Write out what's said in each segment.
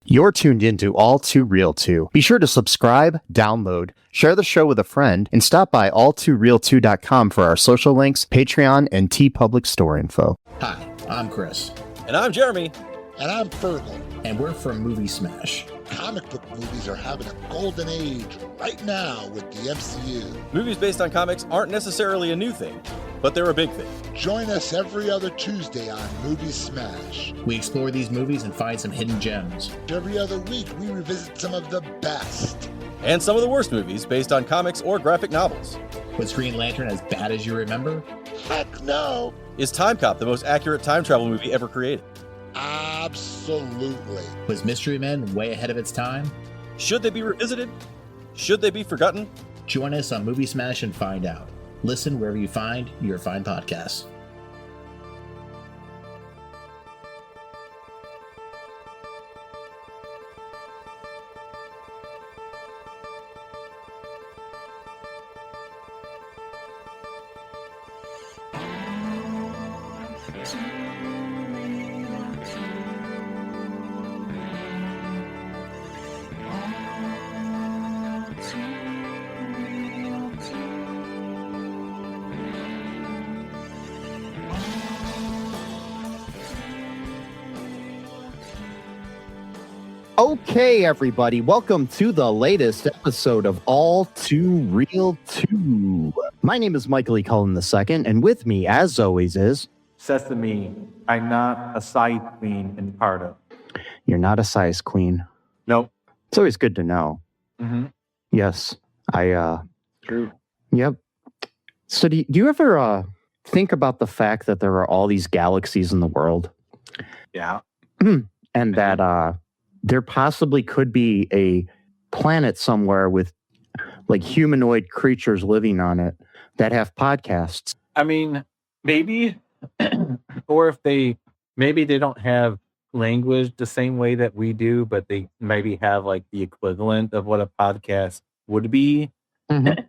You're tuned into All2ReelToo. Be sure to subscribe, download, share the show with a friend, and stop by all2reeltoo.com for our social links, Patreon, and TeePublic store info. Hi, I'm Chris. And I'm Jeremy. And I'm Fergal. And we're from Movie Smash. Comic book movies are having a golden age right now with the MCU. Movies based on comics aren't necessarily a new thing, but they're a big thing. Join us every other Tuesday on Movie Smash. We explore these movies and find some hidden gems. Every other week, we revisit some of the best. And some of the worst movies based on comics or graphic novels. Was Green Lantern as bad as you remember? Heck no! Is Time Cop the most accurate time travel movie ever created? Absolutely. Was Mystery Men way ahead of its time? Should they be revisited? Should they be forgotten? Join us on Movie Smash and find out. Listen wherever you find your fine podcasts. Okay, everybody, welcome to the latest episode of All2ReelToo. My name is Michael E. Cullen II, and with me, as always, is... Sesame, I'm not a size queen in Cardiff. You're not a size queen. Nope. It's always good to know. Mm-hmm. Yes, True. Yep. So do you ever think about the fact that there are all these galaxies in the world? Yeah. And that there possibly could be a planet somewhere with like humanoid creatures living on it that have podcasts. I mean, maybe, or if maybe they don't have language the same way that we do, but they maybe have like the equivalent of what a podcast would be, in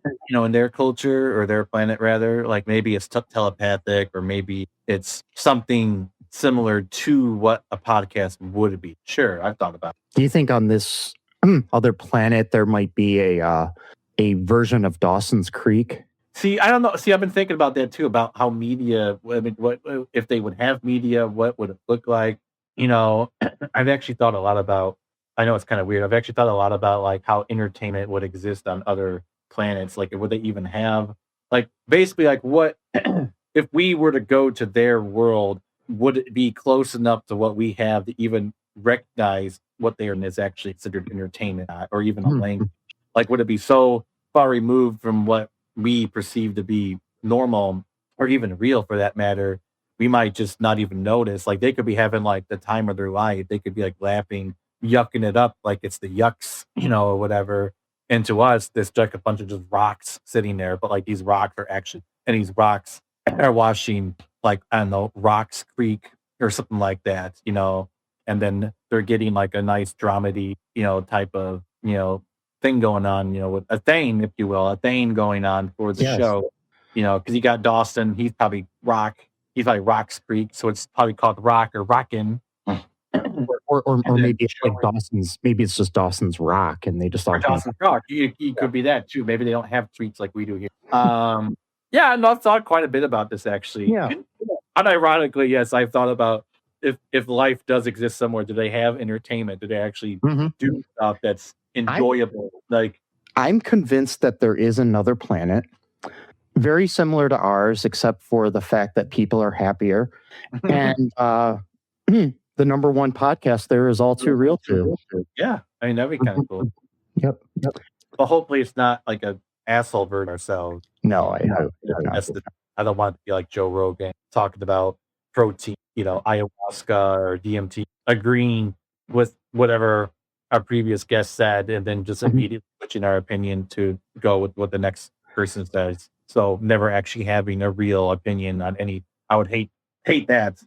their culture or their planet rather. Like maybe it's telepathic, or maybe it's something similar to what a podcast would be. Sure, I've thought about it. Do you think on this other planet there might be a version of Dawson's Creek? See, I don't know. See, I've been thinking about that too, about how media, I mean, what if they would have media, what would it look like? I've actually thought a lot about, I know it's kind of weird, I've actually thought a lot about like how entertainment would exist on other planets. Like, would they even have, like, basically, like, what, if we were to go to their world, would it be close enough to what we have to even recognize what they are is actually considered entertainment, or even a language? Like, would it be so far removed from what we perceive to be normal, or even real for that matter, we might just not even notice? Like, they could be having like the time of their life. They could be like laughing, yucking it up like it's the yucks, or whatever. And to us, there's like a bunch of just rocks sitting there, but like these rocks are actually, and these rocks are washing, like, I don't know, Rocks Creek or something like that, and then they're getting like a nice dramedy, type of, thing going on, with a thing, if you will, a thing going on for the show, because you got Dawson, he's probably Rocks Creek, so it's probably called Rock or Rockin'. Or maybe it's like Dawson's, maybe it's just Dawson's Rock, and they just all Dawson's Rock. You could be that too. Maybe they don't have streets like we do here. Yeah, no, I've thought quite a bit about this actually. Yeah. Unironically, yes, I've thought about if life does exist somewhere, do they have entertainment? Do they actually do stuff that's enjoyable? I'm convinced that there is another planet very similar to ours, except for the fact that people are happier. And the number one podcast there is All2ReelToo. Yeah, I mean, that'd be kind of cool. Yep. But hopefully it's not like an asshole version ourselves. No, I don't want to be like Joe Rogan talking about protein, ayahuasca or DMT, agreeing with whatever our previous guest said, and then just immediately switching our opinion to go with what the next person says. So never actually having a real opinion on any. I would hate that.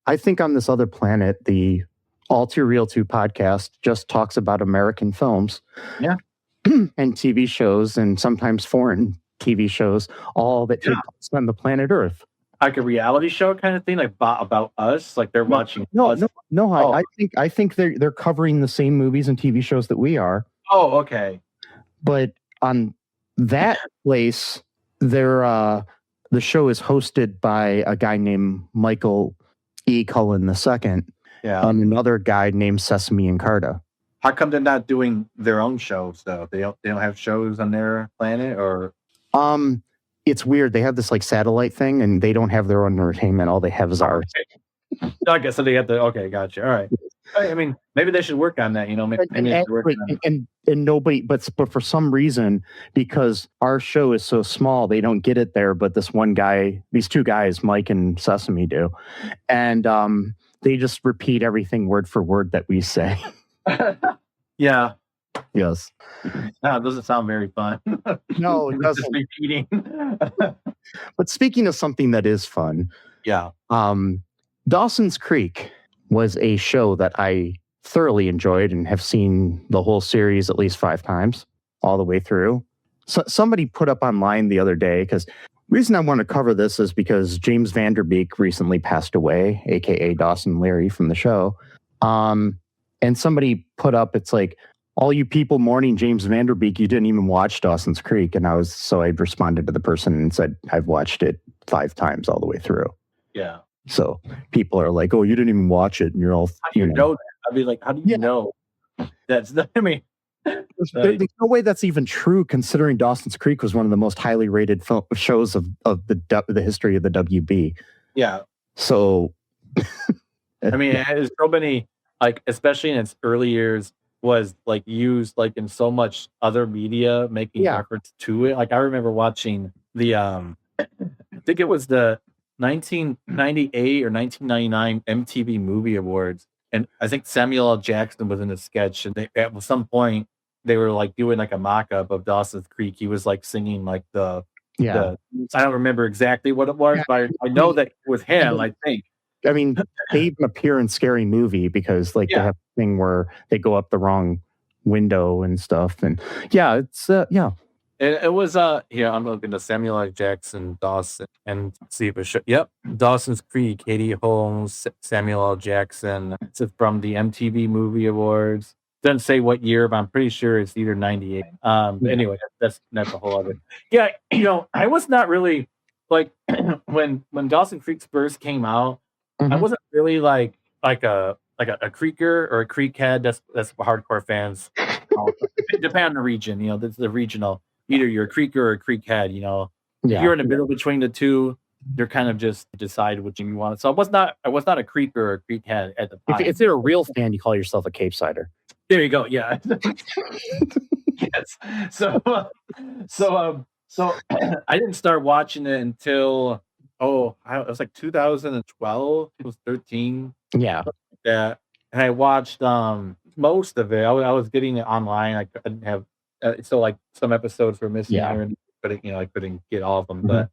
I think on this other planet, the All2ReelToo podcast just talks about American films. Yeah. And TV shows, and sometimes foreign TV shows, all that take place on the planet Earth. like a reality show kind of thing, like about us, like they're watching us. No. Oh. I think they're covering the same movies and TV shows that we are. Oh, okay. But on that place, the show is hosted by a guy named Michael E. Cullen II, Yeah. and another guy named Sesame and Carta. How come they're not doing their own shows though? They don't have shows on their planet, or It's weird. They have this like satellite thing, and they don't have their own entertainment. All they have is ours. I guess so. They have to. Okay, gotcha. All right. I mean, maybe they should work on that. You know, maybe they should work on and nobody, but for some reason, because our show is so small, they don't get it there. But this one guy, these two guys, Mike and Sesame, do, and they just repeat everything word for word that we say. Yeah. Yes. No, it doesn't sound very fun. No, it Just doesn't. repeating. But speaking of something that is fun, Yeah. Dawson's Creek was a show that I thoroughly enjoyed and have seen the whole series at least 5 times, all the way through. So somebody put up online the other day, because the reason I want to cover this is because James Van Der Beek recently passed away, aka Dawson Leery from the show. And somebody put up, it's like, all you people mourning James Van Der Beek, you didn't even watch Dawson's Creek. And I responded to the person and said, I've watched it 5 times all the way through. Yeah. So people are like, oh, you didn't even watch it. And you're all, How do you know that? I'd be like, how do you know? There's no way that's even true, considering Dawson's Creek was one of the most highly rated shows of the history of the WB. Yeah. So, I mean, it has so many, like, especially in its early years, was like used like in so much other media, making reference to it. Like I remember watching the I think it was the 1998 or 1999 MTV Movie Awards, and I think Samuel L. Jackson was in a sketch, and they, at some point they were like doing like a mock-up of Dawson's Creek. He was like singing like the I don't remember exactly what it was, but I know that it was him, I think. I mean, they even appear in Scary Movie because like they have a thing where they go up the wrong window and stuff. And it's It was here, I'm looking to Samuel L. Jackson, Dawson, and see if it should. Yep, Dawson's Creek, Katie Holmes, Samuel L. Jackson. It's from the MTV Movie Awards. Doesn't say what year, but I'm pretty sure it's either 98. Anyway, that's a whole other. Yeah, you know, I was not really like when Dawson Creek first came out. I wasn't really like a creeker or a creekhead. That's hardcore fans. Depending on the region, you know, this is the regional. Either you're a creeker or a creekhead, you know. If you're in the middle between the two, you're kind of just decide what you want. So I was not a creeker or a creekhead at the time. If you're a real fan, you call yourself a Capesider. There you go. Yeah. Yes. So I didn't start watching it until it was like 2012. It was 13. Yeah. Yeah. And I watched most of it. I was getting it online. I couldn't have so like some episodes were missing here, and I couldn't get all of them. But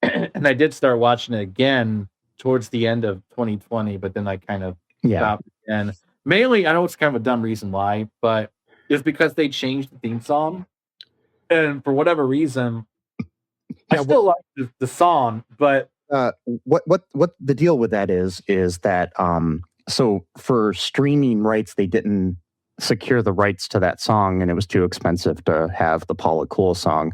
and I did start watching it again towards the end of 2020, but then I kind of stopped again. Mainly, I know it's kind of a dumb reason why, but it's because they changed the theme song, and for whatever reason, I still like the song. But what the deal with that is that so for streaming rights, they didn't secure the rights to that song, and it was too expensive to have the Paula Cole song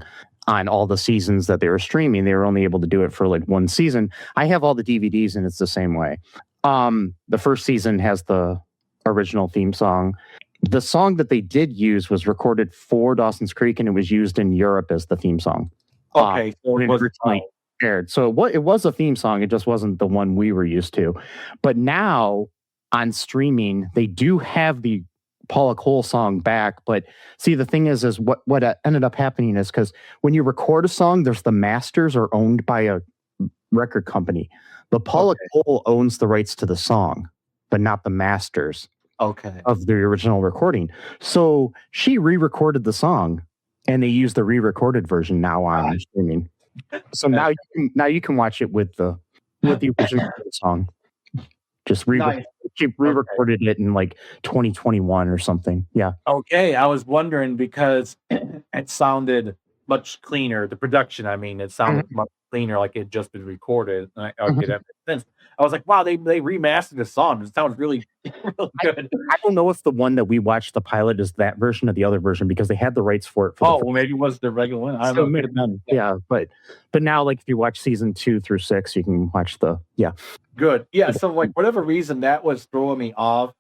on all the seasons that they were streaming. They were only able to do it for like one season. I have all the DVDs, and it's the same way. The first season has the original theme song. The song that they did use was recorded for Dawson's Creek, and it was used in Europe as the theme song. Okay, so it was aired. So it was a theme song. It just wasn't the one we were used to. But now on streaming, they do have the Paula Cole song back. But see, the thing is what ended up happening is because when you record a song, there's the masters are owned by a record company. The Paula Cole owns the rights to the song, but not the masters of the original recording. So she re-recorded the song, and they use the re-recorded version now on streaming. So now you can watch it with the original song. Just she re-recorded it in like 2021 or something. Yeah. Okay, I was wondering because it sounded much cleaner. The production, I mean, it sounded much cleaner, like it had just been recorded. And okay, that makes sense. I was like, wow, they remastered the song. It sounds really, really good. I don't know if the one that we watched, the pilot, is that version or the other version, because they had the rights for it. Well, maybe it was the regular one. I don't know. Yeah, but now, like, if you watch season 2 through 6, you can watch Good. Yeah, so like whatever reason that was throwing me off.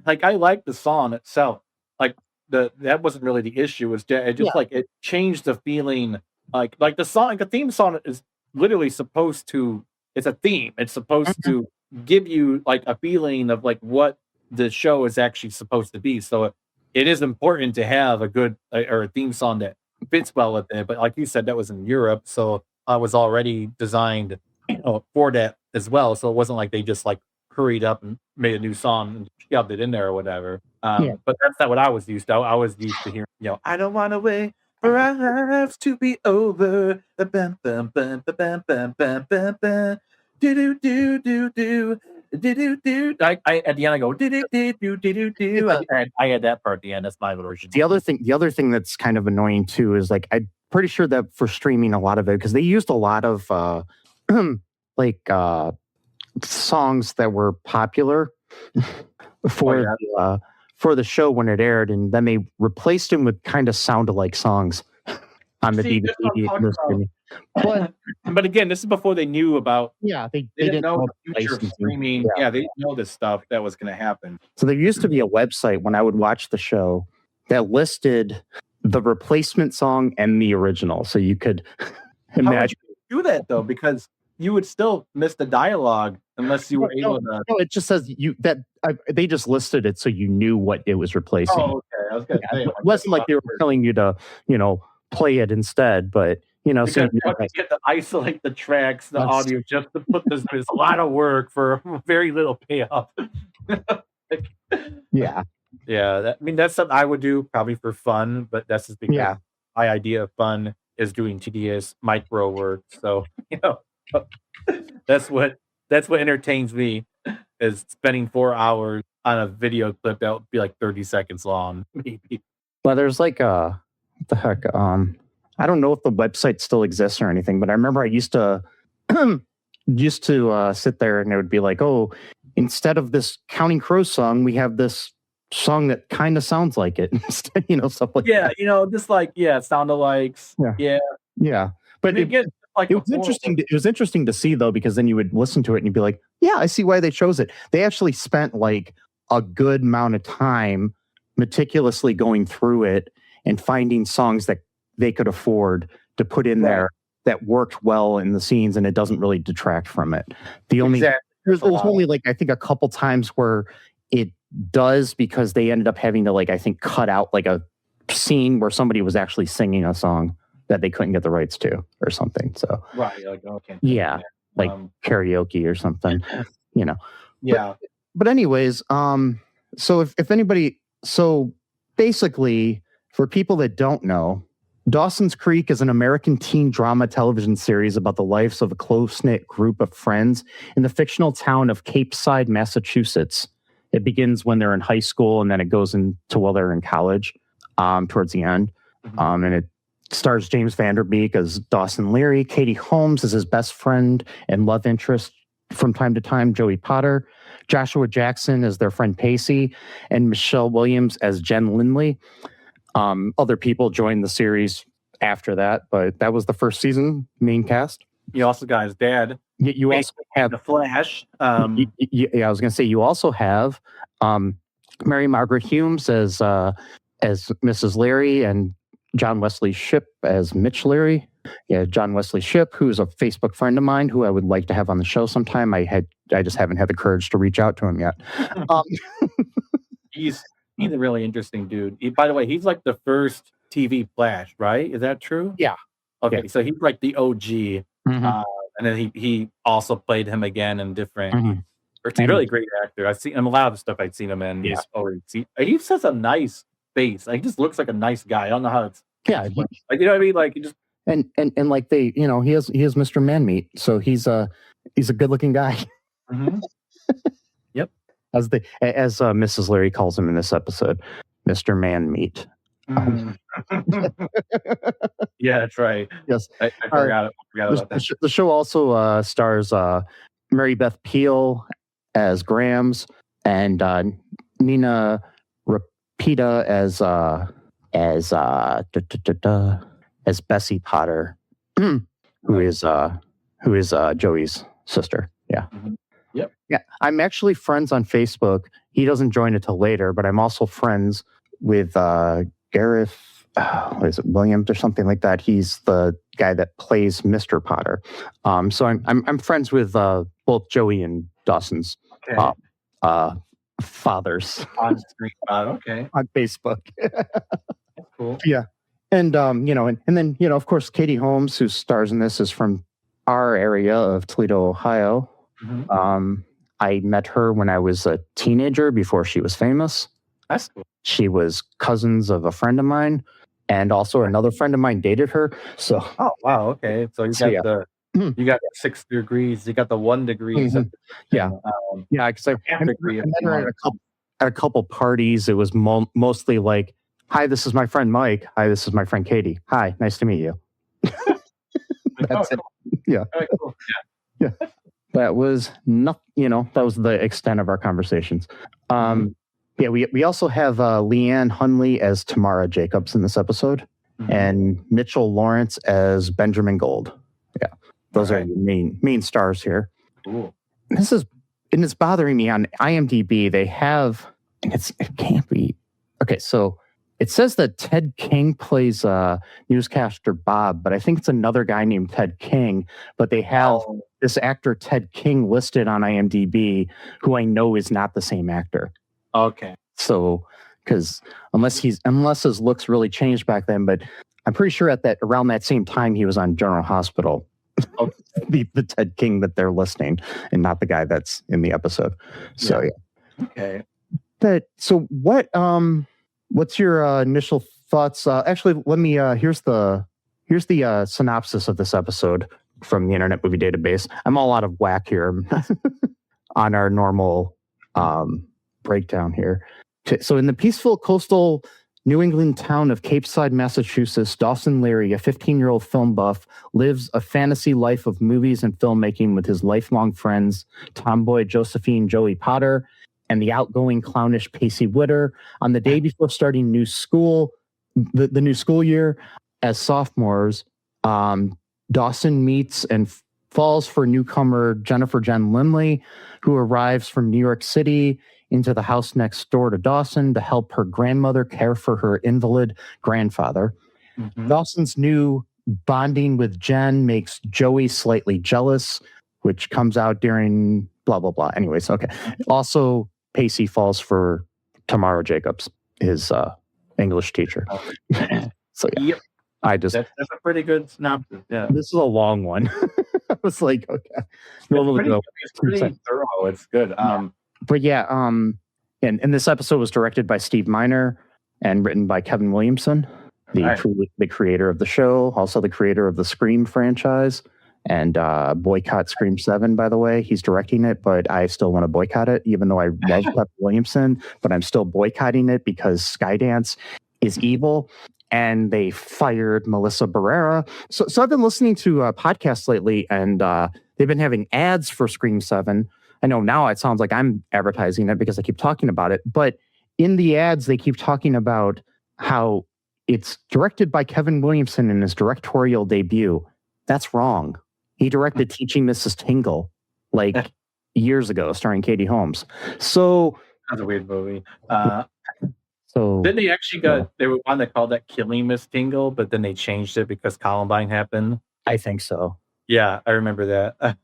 Like I like the song itself. Like that wasn't really the issue. It just like it changed the feeling. Like the song, like the theme song is literally supposed to. It's a theme. It's supposed to give you like a feeling of like what the show is actually supposed to be. So it is important to have a good or a theme song that fits well with it. But like you said, that was in Europe, so I was already designed, for that as well. So it wasn't like they just like hurried up and made a new song and shoved it in there or whatever. But that's not what I was used to. I was used to hearing, I don't want to wait for our lives to be over. Bam, bam, bam, bam, bam, bam, bam, bam. Do do do do do do do do. I at the end I go do do do do do do. I had that part at the end. That's my version. The other thing that's kind of annoying too is like I'm pretty sure that for streaming a lot of it, because they used a lot of songs that were popular for the show when it aired, and then they replaced them with kind of sound-alike songs on the DVD. But again, this is before they knew about. They didn't know the future of streaming. They didn't know this stuff that was going to happen. So there used to be a website when I would watch the show that listed the replacement song and the original, so you could imagine. How would you do that though? Because you would still miss the dialogue unless you were able to. No, it just says they just listed it so you knew what it was replacing. Oh, okay. I was going to say it wasn't like they were telling you to, play it instead, but because so you get to isolate the tracks, the audio, just to put this. There's a lot of work for very little payoff. Yeah. That's something I would do probably for fun, but that's just because my idea of fun is doing tedious micro work. So that's what entertains me, is spending 4 hours on a video clip that would be like 30 seconds long, maybe. Well, there's like what the heck? I don't know if the website still exists or anything, but I remember I used to sit there and it would be like, oh, instead of this Counting Crows song, we have this song that kind of sounds like it. Stuff like that. Just like sound-alikes. Yeah. But it was interesting. It was interesting to see though, because then you would listen to it and you'd be like, yeah, I see why they chose it. They actually spent like a good amount of time meticulously going through it and finding songs that they could afford to put in there that worked well in the scenes, and it doesn't really detract from it. There's only like I think a couple times where it does, because they ended up having to like I think cut out like a scene where somebody was actually singing a song that they couldn't get the rights to or something. So like karaoke or something, But anyways, so if anybody, so basically for people that don't know, Dawson's Creek is an American teen drama television series about the lives of a close-knit group of friends in the fictional town of Capeside, Massachusetts. It begins when they're in high school, and then it goes into while they're in college, towards the end. And it stars James Van Der Beek as Dawson Leery, Katie Holmes as his best friend and love interest from time to time, Joey Potter, Joshua Jackson as their friend Pacey, and Michelle Williams as Jen Lindley. Other people joined the series after that, but that was the first season, main cast. You also got his dad. You also have The Flash. I was going to say you also have Mary Margaret Humes as Mrs. Leery, and John Wesley Shipp as Mitch Leery. Yeah, John Wesley Shipp, who's a Facebook friend of mine who I would like to have on the show sometime. I just haven't had the courage to reach out to him yet. He's a really interesting dude. By the way, he's like the first TV Flash, right? Is that true? Yeah. Okay, so he's like the OG. And then he also played him again in different. He's a really great actor. I've seen him a lot of the stuff I've seen him in. Yeah. He just has a nice face. Like, he just looks like a nice guy. I don't know how it's. Yeah. Like, you know what I mean? Like, he just. And like they, he has Mr. Man-Meat, so he's a good looking guy. Yep. As Mrs. Leery calls him in this episode, Mr. Man-Meat. Mm. Yeah, that's right. Yes. I forgot about that. The show also stars Mary Beth Peel as Grams and Nina Rapita as Bessie Potter, who is Joey's sister. Yeah. Mhm. Yep. Yeah. I'm actually friends on Facebook. He doesn't join it till later, but I'm also friends with Gareth. What is it, Williams or something like that? He's the guy that plays Mr. Potter. So I'm friends with both Joey and Dawson's fathers On screen. Okay. on Facebook. That's cool. Yeah. And and then of course Katie Holmes, who stars in this, is from our area of Toledo, Ohio. Mhm. I met her when I was a teenager before she was famous. That's cool. She was cousins of a friend of mine, and also another friend of mine dated her. So Oh wow. Okay. So you got you got the 6 degrees. You got the 1 degree. Yeah. Yeah, because I half met degree her at a couple parties. It was mostly like, "Hi, this is my friend Mike. Hi, this is my friend Katie. Hi, nice to meet you." That's it. Yeah. Very cool. Yeah. That was not, that was the extent of our conversations. Yeah, we also have Leanne Hunley as Tamara Jacobs in this episode, and Mitchell Lawrence as Benjamin Gold. Yeah, those are the main stars here. Cool. It's bothering me on IMDb. They have, and it can't be. Okay, so it says that Ted King plays newscaster Bob, but I think it's another guy named Ted King. But they have this actor Ted King listed on IMDb, who I know is not the same actor. Okay. So, because unless his looks really changed back then, but I'm pretty sure around that same time he was on General Hospital. the Ted King that they're listing, and not the guy that's in the episode. So yeah. Okay. So what's your initial thoughts? Actually, let me. Here's the synopsis of this episode from the Internet Movie Database. I'm all out of whack here on our normal breakdown here. So in the peaceful coastal New England town of Capeside, Massachusetts, Dawson Leery, a 15-year-old film buff, lives a fantasy life of movies and filmmaking with his lifelong friends, tomboy Josephine Joey Potter and the outgoing clownish Pacey Witter. On the day before starting the new school year as sophomores, Dawson meets and falls for newcomer Jen Lindley, who arrives from New York City into the house next door to Dawson to help her grandmother care for her invalid grandfather. Dawson's new bonding with Jen makes Joey slightly jealous, which comes out during blah, blah, blah. Anyways, okay. Also, Pacey falls for Tamara Jacobs, his English teacher. So yeah. Yep. That's a pretty good synopsis. Yeah. This is a long one. I was like, okay. It's pretty thorough. It's good. But yeah, and this episode was directed by Steve Miner and written by Kevin Williamson, the creator of the show, also the creator of the Scream franchise, and boycott Scream 7, by the way. He's directing it, but I still want to boycott it, even though I love Kevin Williamson, but I'm still boycotting it because Skydance is evil. And they fired Melissa Barrera. So I've been listening to podcasts lately, and they've been having ads for Scream 7. I know now it sounds like I'm advertising it because I keep talking about it. But in the ads, they keep talking about how it's directed by Kevin Williamson in his directorial debut. That's wrong. He directed Teaching Mrs. Tingle like years ago, starring Katie Holmes. So that's a weird movie. So then they actually they were one that called that Killing Miss Tingle, but then they changed it because Columbine happened. I think so. Yeah, I remember that.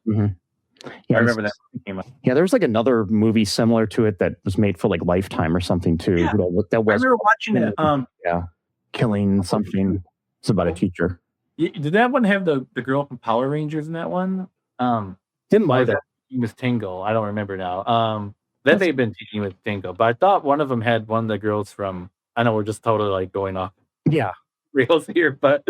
Yeah, I remember that came out. Yeah, there was like another movie similar to it that was made for like Lifetime or something too. Yeah. That was, I remember watching it. Killing something. It's about a teacher. Did that one have the girl from Power Rangers in that one? Didn't like that. Miss Tingle. I don't remember now. That they've been teaching with Tingle, but I thought one of them had one of the girls from. I know we're just totally like going off. Yeah, reels here, but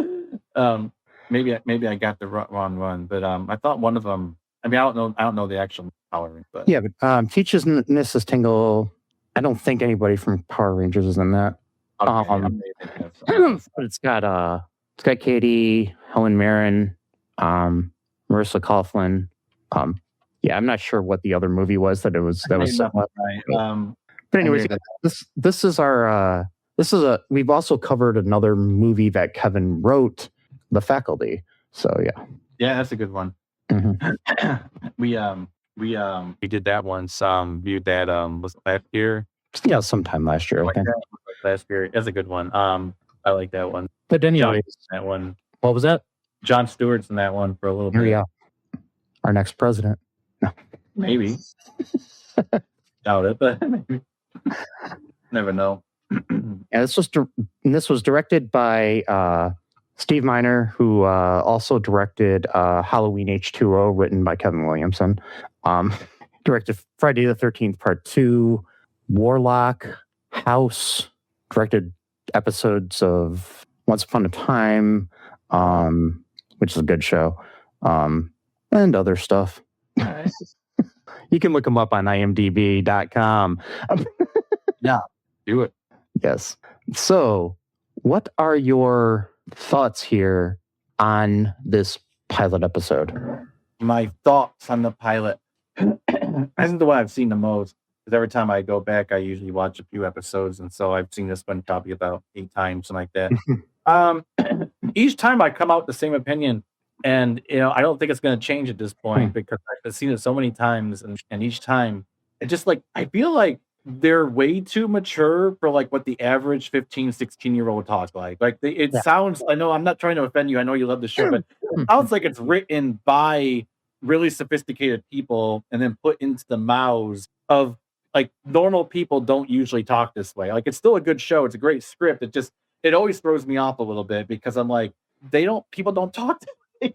maybe I got the wrong one. But I thought one of them. I mean, I don't know the actual Power Rangers, but yeah, but teaches Mrs. Tingle. I don't think anybody from Power Rangers is in that. But it's got Katie, Helen Mirren, Marissa Coughlan. Yeah, I'm not sure what the other movie was that was somewhat right. But anyways, this is we've also covered another movie that Kevin wrote, The Faculty. So yeah, that's a good one. Mm-hmm. we did that once. Viewed that was last year. Yeah, sometime last year. Okay. Last year, that's a good one. I like that one. But anyways, that one. What was that? Jon Stewart's in that one for a little bit. Here we are. Our next president. No. Maybe. Doubt it, but maybe. Never know. Yeah, this was directed by Steve Miner, who also directed Halloween H2O, written by Kevin Williamson. Directed Friday the 13th Part 2, Warlock, House, directed episodes of Once Upon a Time, which is a good show, and other stuff. Right. You can look him up on imdb.com. Yeah, do it. Yes. So, what are your thoughts here on this pilot episode? My thoughts on the pilot. This is the one I've seen the most. Because every time I go back, I usually watch a few episodes, and so I've seen this one probably about 8 times, something like that. Each time I come out with the same opinion, and I don't think it's going to change at this point because I've seen it so many times, and each time it just I feel like they're way too mature for what the average 15, 16-year-old talks like. It sounds. I know I'm not trying to offend you. I know you love the show, but it sounds like it's written by really sophisticated people and then put into the mouths of normal people. Don't usually talk this way. It's still a good show. It's a great script. It always throws me off a little bit because I'm like, people don't talk to me.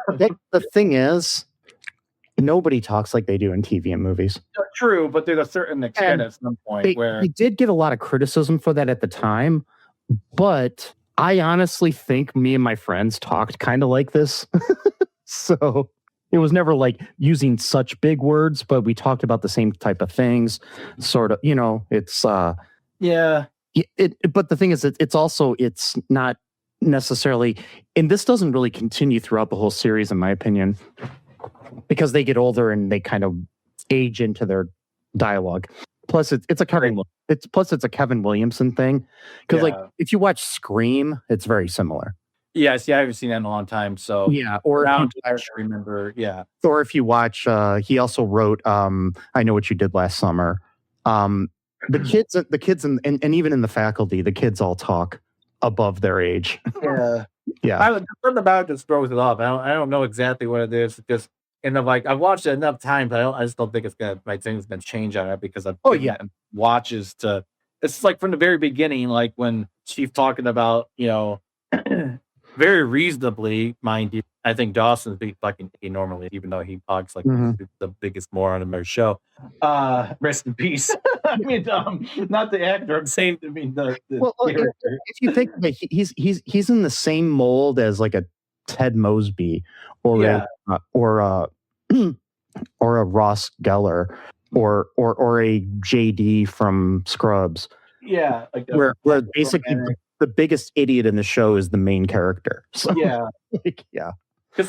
The thing is, nobody talks like they do in TV and movies. True, but there's a certain extent at some point where they did get a lot of criticism for that at the time, but I honestly think me and my friends talked kind of like this. So it was never using such big words, but we talked about the same type of things. Sort of, it's yeah. But the thing is, it's not necessarily, and this doesn't really continue throughout the whole series, in my opinion, because they get older and they kind of age into their dialogue. Plus, it's a Kevin Williamson thing. Because if you watch Scream, it's very similar. Yes, I haven't seen that in a long time. So yeah, or I remember. Yeah, or if you watch, he also wrote "I Know What You Did Last Summer." The kids, and even in The Faculty, the kids all talk above their age. Yeah. Something about it just throws it off. I don't know exactly what it is. Just I've watched it enough times, but I just don't think my thing's gonna change on it because I've watches to. It's from the very beginning, when she's talking about very reasonably, mind you. I think Dawson's being fucking normally, even though he talks the biggest moron in their show. Rest in peace. I mean, not the actor. I'm saying, the character. If you think that he's in the same mold as a Ted Mosby or a Ross Geller or a JD from Scrubs. Yeah, where basically the biggest idiot in the show is the main character. So, yeah. Because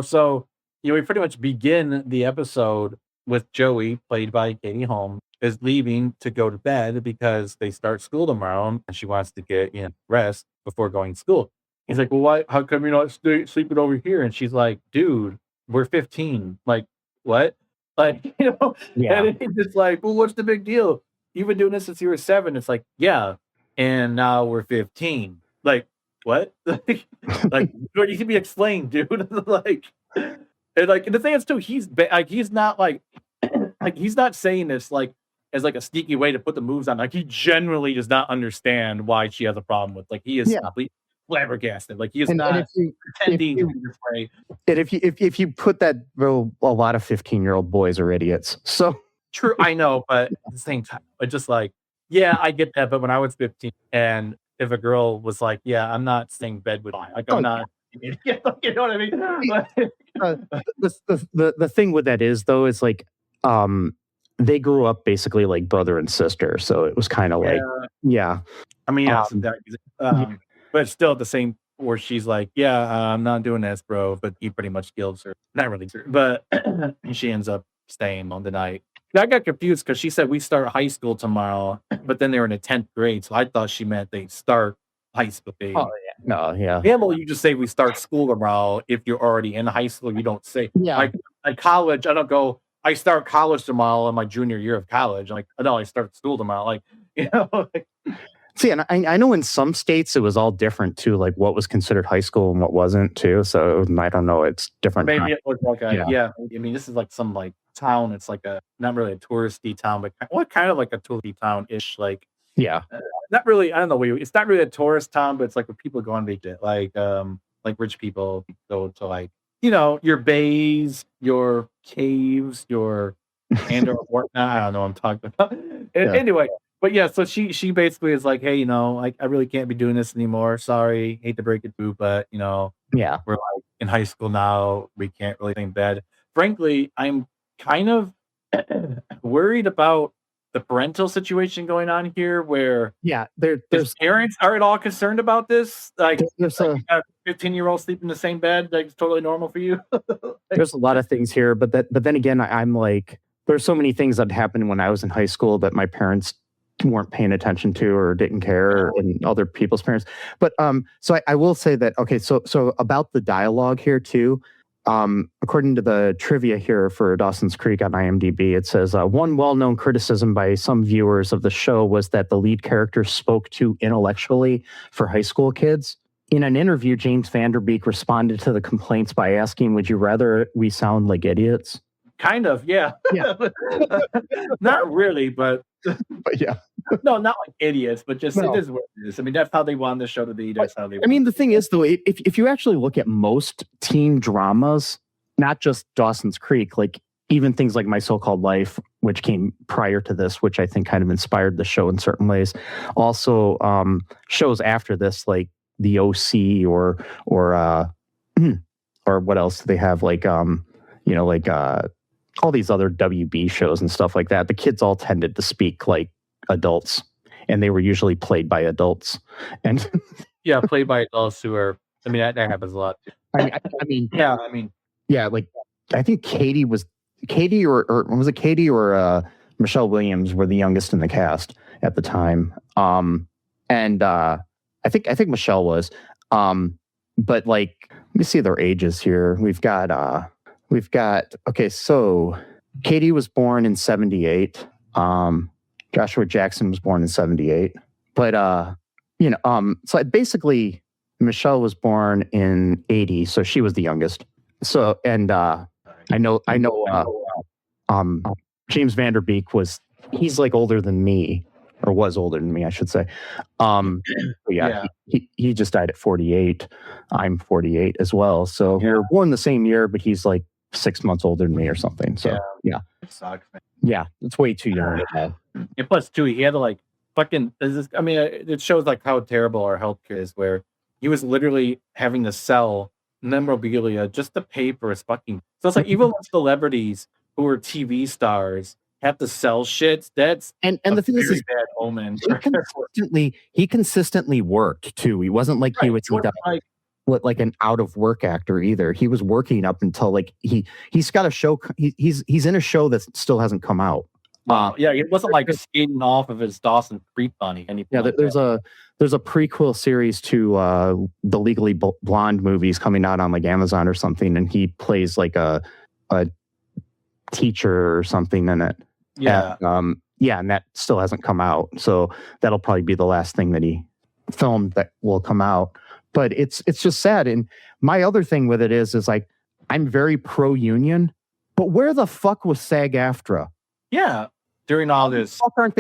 so we pretty much begin the episode with Joey, played by Katie Holmes, is leaving to go to bed because they start school tomorrow and she wants to get rest before going to school. He's like, well, why? How come you're not sleeping over here? And she's like, dude, we're 15. What? And he's just well, what's the big deal? You've been doing this since you were 7. It's yeah. And now we're 15. What? What you can be explained, dude. And the thing is too, he's not he's not saying this as a sneaky way to put the moves on. He genuinely does not understand why she has a problem with. He is completely flabbergasted. He is not pretending to be this way. And if you put that, well, a lot of 15-year-old boys are idiots. So true, I know, but at the same time, it's just yeah, I get that. But when I was 15, and if a girl was yeah, I'm not staying in bed with you. I'm not. You know what I mean? The thing with that is though is they grew up basically like brother and sister. So it was kind of like, yeah. I mean, but still at the same where she's like, I'm not doing this, bro. But he pretty much guilts her. Not really, but she ends up staying on the night. I got confused because she said we start high school tomorrow, but then they were in the 10th grade. So I thought she meant they start high school. Oh, yeah. No, yeah. Yeah, well, you just say we start school tomorrow. If you're already in high school, you don't say, like college. I don't go, I start college tomorrow in my junior year of college. I'm like, no, I start school tomorrow. Like, you know. See, and I know in some states it was all different too, like what was considered high school and what wasn't too. So I don't know, it's different. Maybe it was like I mean, this is like some like town. It's like a not really a touristy town, but kind of like a touristy town-ish. Like not really. I don't know. It's not really a tourist town, but it's like where people go on vacation, like rich people go to like your bays, your caves, your and or whatnot. I don't know what I'm talking about. Anyway. But yeah, so she basically is like, hey, like I really can't be doing this anymore. Sorry, hate to break it to you, but we're like in high school now. We can't really think bad. Frankly, I'm kind of worried about the parental situation going on here, where there's parents are at all concerned about this. Like, there's a 15-year-old sleeping in the same bed, like it's totally normal for you. There's a lot of things here, but then again, I'm like, there's so many things that happened when I was in high school that my parents weren't paying attention to or didn't care, and other people's parents. But so I will say that, okay, so about the dialogue here too, according to the trivia here for Dawson's Creek on IMDb, it says one well-known criticism by some viewers of the show was that the lead character spoke too intellectually for high school kids. In an interview, James Van Der Beek responded to the complaints by asking, would you rather we sound like idiots? Kind of, yeah. Not really, but yeah. No, not like idiots, but just it is what it is. I mean, that's how they want the show to be. That's how they. I mean, the thing is, though, if you actually look at most teen dramas, not just Dawson's Creek, like even things like My So-Called Life, which came prior to this, which I think kind of inspired the show in certain ways. Also, shows after this, like The OC or what else do they have? Like all these other WB shows and stuff like that. The kids all tended to speak like adults, and they were usually played by adults. And played by adults who are. I mean, that happens a lot. I mean, like I think Katie or was it Katie or Michelle Williams were the youngest in the cast at the time. And I think Michelle was. But like, let me see their ages here. We've got okay, so Katie was born in 78. Joshua Jackson was born in 78. But so basically Michelle was born in 80, so she was the youngest. So and I know James Van Der Beek he's like older than me, or was older than me, I should say. He just died at 48. I'm 48 as well. So we were born the same year, but he's like 6 months older than me or something. So it sucks, man. Yeah, it's way too young. And plus, too, he had to like fucking. I mean, it shows like how terrible our healthcare is, where he was literally having to sell memorabilia just to pay for his fucking. So it's like even celebrities who are TV stars have to sell shit. That's and the thing is bad omen. He consistently worked too. He wasn't like he was like an out of work actor either. He was working up until like he's got a show. He's in a show that still hasn't come out. It wasn't like skating off of his Dawson Creek bunny. There's a prequel series to the Legally Blonde movies coming out on like Amazon or something, and he plays like a teacher or something in it. And that still hasn't come out, so that'll probably be the last thing that he filmed that will come out. But it's just sad. And my other thing with it is like, I'm very pro-union, but where the fuck was SAG-AFTRA? Yeah, during all this.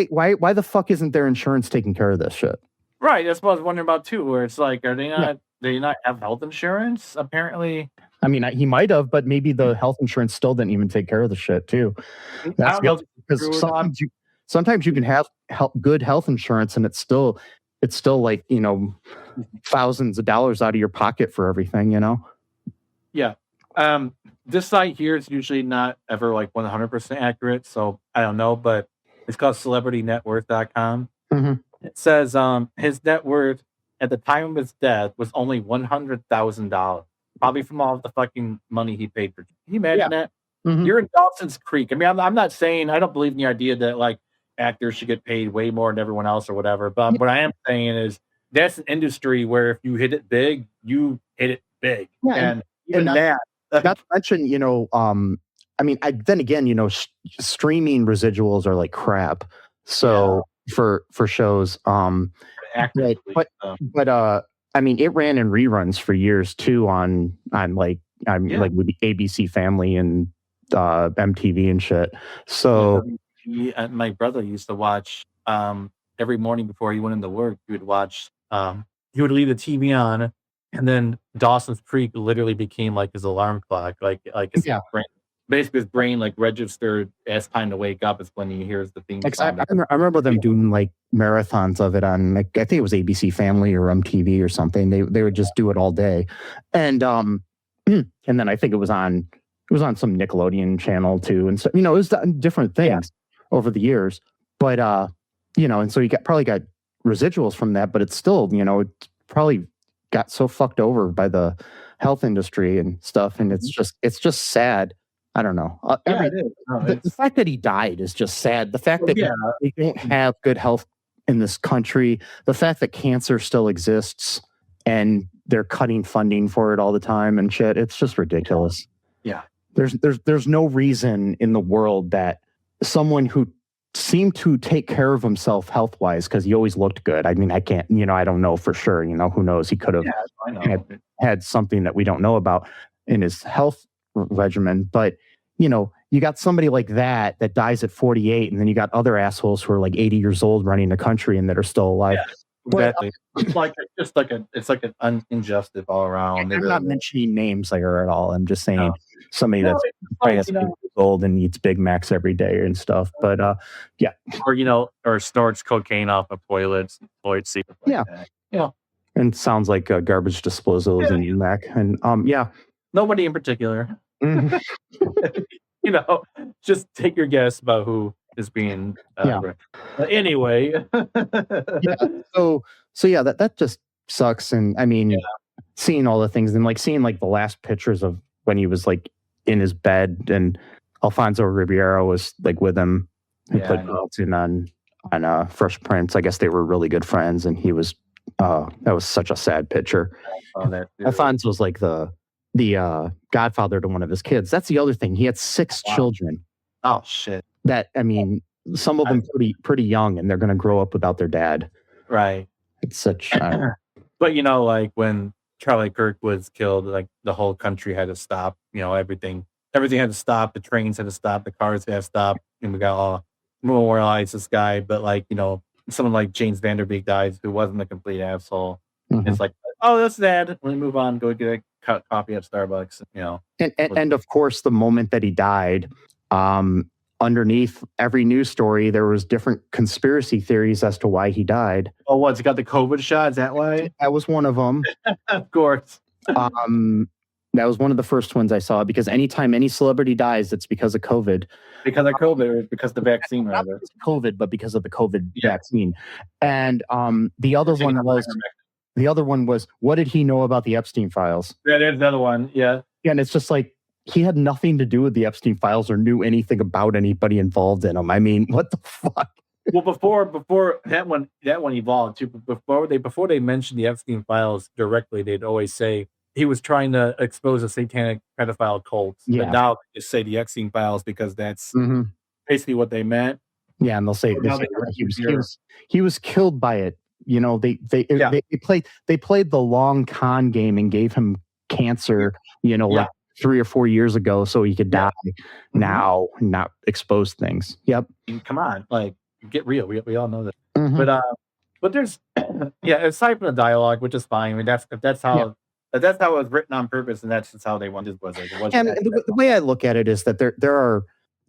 Why the fuck isn't their insurance taking care of this shit? Right, that's what I was wondering about too. Where it's like, are they not? Do you not have health insurance? Apparently. I mean, he might have, but maybe the health insurance still didn't even take care of the shit too. That's because sometimes you can have good health insurance, and it's still like, thousands of dollars out of your pocket for everything, Yeah. This site here is usually not ever like 100% accurate, so I don't know, but it's called celebritynetworth.com. It says his net worth at the time of his death was only $100,000, probably from all of the fucking money he paid for. Can you imagine that? You're in Dawson's Creek. I mean, I'm not saying I don't believe in the idea that like actors should get paid way more than everyone else or whatever, but what I am saying is that's an industry where if you hit it big, you hit it big, and even that. Not to mention, I mean, then again, streaming residuals are like crap. So for shows, but I mean, it ran in reruns for years too on like with the ABC Family and MTV and shit. So my brother used to watch every morning before he went into work. He would watch. He would leave the TV on, and then Dawson's Creek literally became like his alarm clock. Like his brain, basically his brain like registered as time to wake up is when he hears the theme. I remember them doing like marathons of it on like, I think it was ABC Family or MTV or something. They would just do it all day, and then I think it was on some Nickelodeon channel too, and so it was different things over the years. But and so you probably got residuals from that, but it's still it probably got so fucked over by the health industry and stuff, and it's just sad. I don't know. The fact that he died is just sad. The fact that we don't have good health in this country, the fact that cancer still exists and they're cutting funding for it all the time and shit, it's just ridiculous. Yeah. There's no reason in the world that someone who seemed to take care of himself health-wise, because he always looked good. I mean, I can't, I don't know for sure, who knows? He could have had something that we don't know about in his health regimen. But, you got somebody like that dies at 48, and then you got other assholes who are like 80 years old running the country and that are still alive. Yeah, exactly. It's like an injustice all around. I'm not mentioning names there at all. I'm just saying somebody that's probably 80 years old and eats Big Macs every day and stuff. But or snorts cocaine off of toilets. And sounds like garbage disposals in Mac. And nobody in particular. Just take your guess about who is being anyway. So that just sucks. And I mean, seeing all the things and like seeing like the last pictures of when he was like in his bed and Alfonso Ribeiro was like with him and played Carlton on Fresh Prince. I guess they were really good friends, and he was that was such a sad picture. Alfonso was like the godfather to one of his kids. That's the other thing. He had 6 children. Oh shit. That, I mean, some of them pretty young, and they're going to grow up without their dad. Right. It's such. But like when Charlie Kirk was killed, like the whole country had to stop. Everything had to stop. The trains had to stop. The cars had to stop, and we got all memorialized this guy. But someone like James Van Der Beek dies, who wasn't a complete asshole. It's like, oh, that's sad. Let me move on. Go get a coffee at Starbucks. And of course, the moment that he died, underneath every news story, there was different conspiracy theories as to why he died. Oh, what's he got the COVID shot? Is that why? That was one of them. Of course. That was one of the first ones I saw, because anytime any celebrity dies, it's because of COVID. Because of COVID, or because of the vaccine, rather. Not COVID, but because of the COVID vaccine. And the other one was, what did he know about the Epstein files? Yeah, there's another one. Yeah. And it's just like, he had nothing to do with the Epstein files or knew anything about anybody involved in them. I mean, what the fuck? Well, before that one evolved too. Before they mentioned the Epstein files directly, they'd always say he was trying to expose a satanic pedophile cult. Yeah. But now they just say the Epstein files because that's basically what they meant. Yeah, and they'll say he was killed by it. They played the long con game and gave him cancer. Like 3 or 4 years ago, so he could die now, and not expose things. Yep. Come on, like, get real. We all know that. But there's aside from the dialogue, which is fine. I mean, that's how it was written on purpose, and that's just how they wanted it. And the way I look at it is that there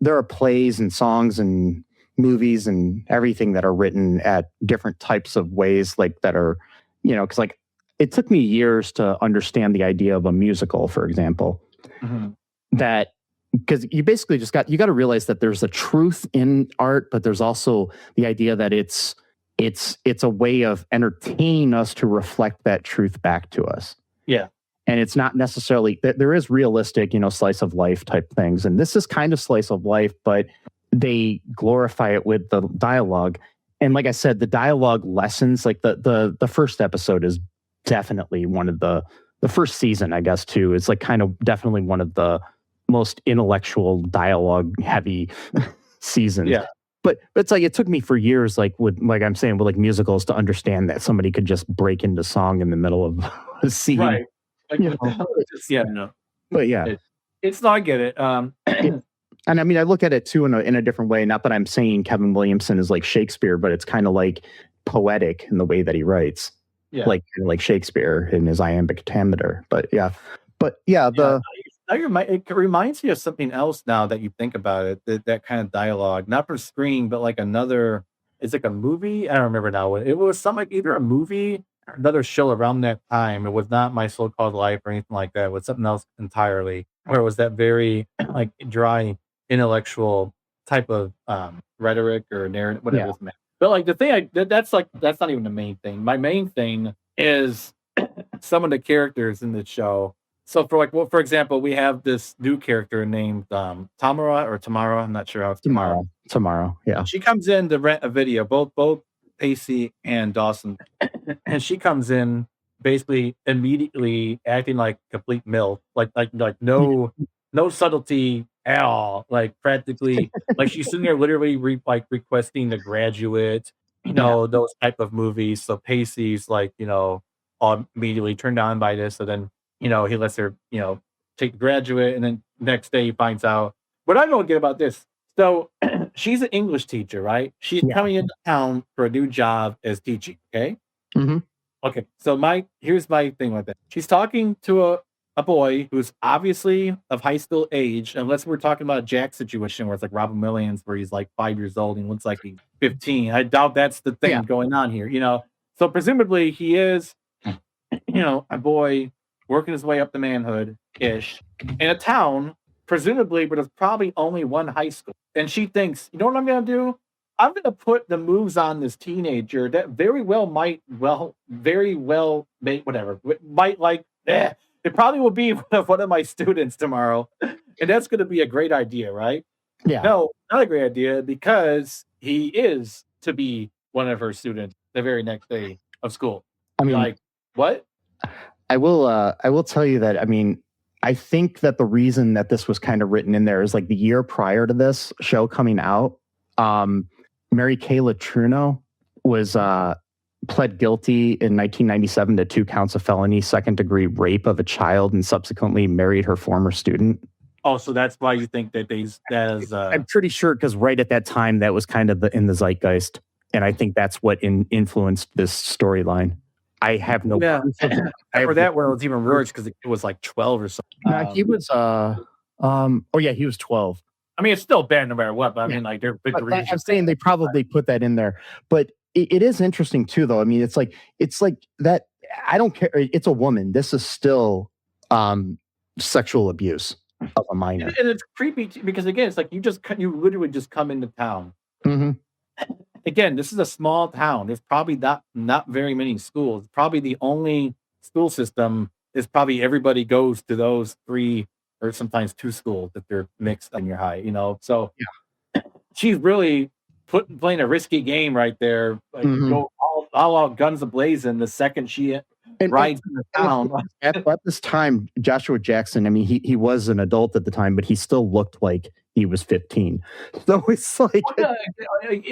are plays and songs and movies and everything that are written at different types of ways, like that are, because like it took me years to understand the idea of a musical, for example. that, because you basically just got to realize that there's a truth in art, but there's also the idea that it's a way of entertaining us to reflect that truth back to us. Yeah. And it's not necessarily, there is realistic, slice of life type things. And this is kind of slice of life, but they glorify it with the dialogue. And like I said, the dialogue lessons, like the first episode is definitely one of the first season, I guess, too, is like kind of definitely one of the most intellectual dialogue heavy seasons. Yeah. But it's like, it took me for years, like I'm saying, with like musicals, to understand that somebody could just break into song in the middle of a scene. Right. Like, no. But yeah. It's not, I get it. And I mean, I look at it too in a different way. Not that I'm saying Kevin Williamson is like Shakespeare, but it's kind of like poetic in the way that he writes. Yeah. Like Shakespeare in his iambic pentameter. But yeah. It reminds me of something else now that you think about it. That kind of dialogue, not for screen, but like another. It's like a movie. I don't remember now. It was some like either a movie or another show around that time. It was not My So-Called Life or anything like that. It was something else entirely. Where it was that very like dry intellectual type of rhetoric or narrative, whatever. Yeah. But like the thing, that's not even the main thing. My main thing is some of the characters in the show. So for example, we have this new character named Tamara. I'm not sure how it's Tamara. Yeah. She comes in to rent a video, both Pacey and Dawson, and she comes in basically immediately acting like complete MILF, like no subtlety at all, like practically like she's sitting there literally requesting The Graduate, those type of movies. So Pacey's like, all immediately turned on by this. So then, he lets her, take The Graduate, and then next day he finds out. What I don't get about this, so she's an English teacher, right? She's coming into town for a new job as teaching, okay? Mm-hmm. Okay, so here's my thing with that. She's talking to a boy who's obviously of high school age, unless we're talking about a Jack situation where it's like Robin Williams, where he's like 5 years old and looks like he's 15. I doubt that's the thing going on here, So presumably he is, a boy working his way up to manhood-ish in a town, presumably, but there's probably only one high school. And she thinks, you know what I'm going to do? I'm going to put the moves on this teenager that very well make whatever. Might like, it probably will be one of my students tomorrow. And that's going to be a great idea, right? Yeah. No, not a great idea, because he is to be one of her students the very next day of school. I mean, like, what? I will tell you that, I mean, I think that the reason that this was kind of written in there is like the year prior to this show coming out, Mary Kay Letourneau was pled guilty in 1997 to 2 counts of felony second-degree rape of a child and subsequently married her former student. Oh, so that's why you think that I'm pretty sure, because right at that time that was kind of in the zeitgeist, and I think that's what influenced this storyline. I have no proof of that. For that one, it was even worse because it was like 12 or something. He was he was 12. I mean, it's still bad no matter what, but I mean, like, they're big. I'm saying they probably put that in there, but it is interesting too, though. I mean, it's like that. I don't care. It's a woman. This is still sexual abuse of a minor, and it's creepy because again, it's like you literally just come into town. Mm-hmm. Again, this is a small town. There's probably not very many schools. Probably the only school system is probably everybody goes to those 3 or sometimes 2 schools that they're mixed in your high, So she's really playing a risky game right there. Like, go all out guns a-blazing the second she rides in the town. At this time, Joshua Jackson, I mean, he was an adult at the time, but he still looked like he was 15. So it's like...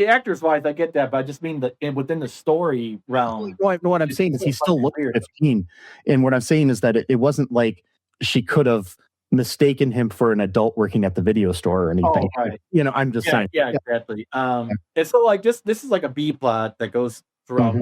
actors-wise, I get that, but I just mean that within the story realm. What I'm saying is he still looked 15. And what I'm saying is that it wasn't like she could have mistaken him for an adult working at the video store or anything. Oh, right. I'm just saying. Yeah, exactly. And so like this is like a B plot that goes throughout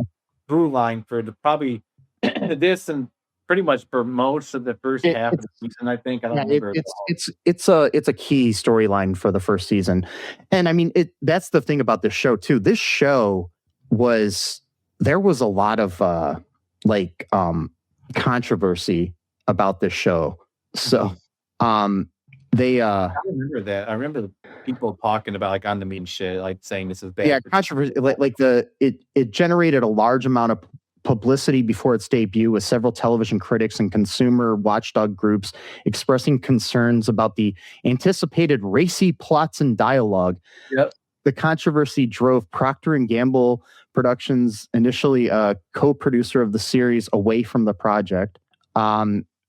through line for probably this and pretty much for most of the first half of the season, I think. I don't remember. It's a key storyline for the first season. And I mean, that's the thing about this show too. This show there was a lot of controversy about this show. So They I remember that. I remember the people talking about like on the mean shit, like saying this is bad. yeah, controversy. It generated a large amount of publicity before its debut, with several television critics and consumer watchdog groups expressing concerns about the anticipated racy plots and dialogue. Yep. The controversy drove Procter & Gamble Productions, initially a co-producer of the series, away from the project.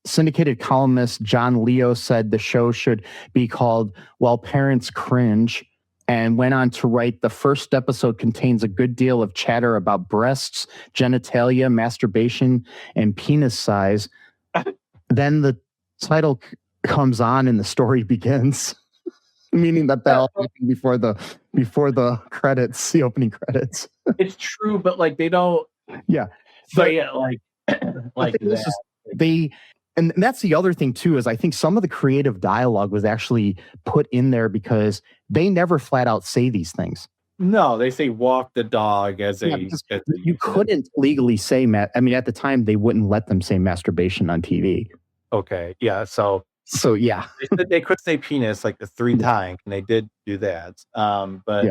Syndicated columnist John Leo said the show should be called While Parents Cringe, and went on to write, the first episode contains a good deal of chatter about breasts, genitalia, masturbation, and penis size. Then the title comes on and the story begins. Meaning that all happened before the credits, the opening credits. It's true, but like they don't. Yeah. Say it like that. And that's the other thing too, is I think some of the creative dialogue was actually put in there because they never flat out say these things. No, they say walk the dog as you couldn't legally say I mean, at the time they wouldn't let them say masturbation on TV. Okay, yeah. So yeah, they could say penis like the 3 times, and they did do that. But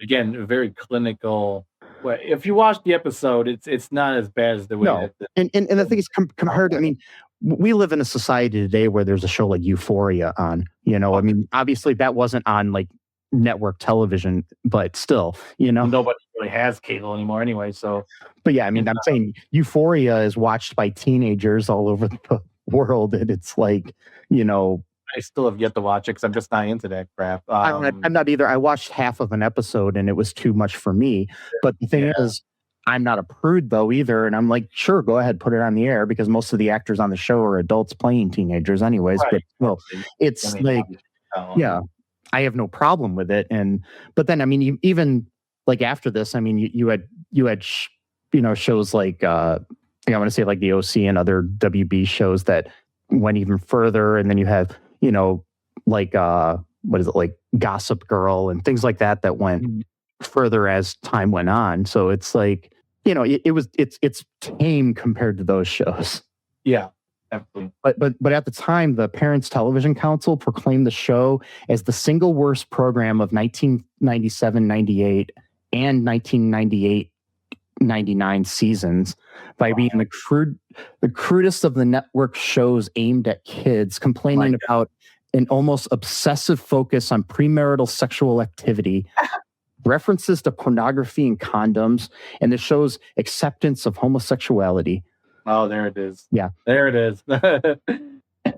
again, very clinical. Well, if you watch the episode, it's not as bad as the way. No, and the thing is compared. I mean, we live in a society today where there's a show like Euphoria on. I mean, obviously that wasn't on like network television, but still, nobody really has cable anymore anyway. So, but yeah, I mean, I'm saying Euphoria is watched by teenagers all over the world, and it's like, I still have yet to watch it because I'm just not into that crap. I'm not either. I watched half of an episode and it was too much for me. But the thing is, I'm not a prude though either, and I'm like, sure, go ahead, put it on the air, because most of the actors on the show are adults playing teenagers anyways. Right. But well, it's like, yeah, I have no problem with it. But then I mean, even like after this, I mean, you had shows like I want to say like the OC and other WB shows that went even further, and then you have like what is it, like Gossip Girl and things like that went further as time went on. So it's like, it's tame compared to those shows. Yeah, absolutely. But at the time, the Parents Television Council proclaimed the show as the single worst program of 1997-98 and 1998-99 seasons, by being the crudest of the network shows aimed at kids, complaining about an almost obsessive focus on premarital sexual activity, references to pornography and condoms, and the show's acceptance of homosexuality. Oh, there it is. Yeah. There it is. Why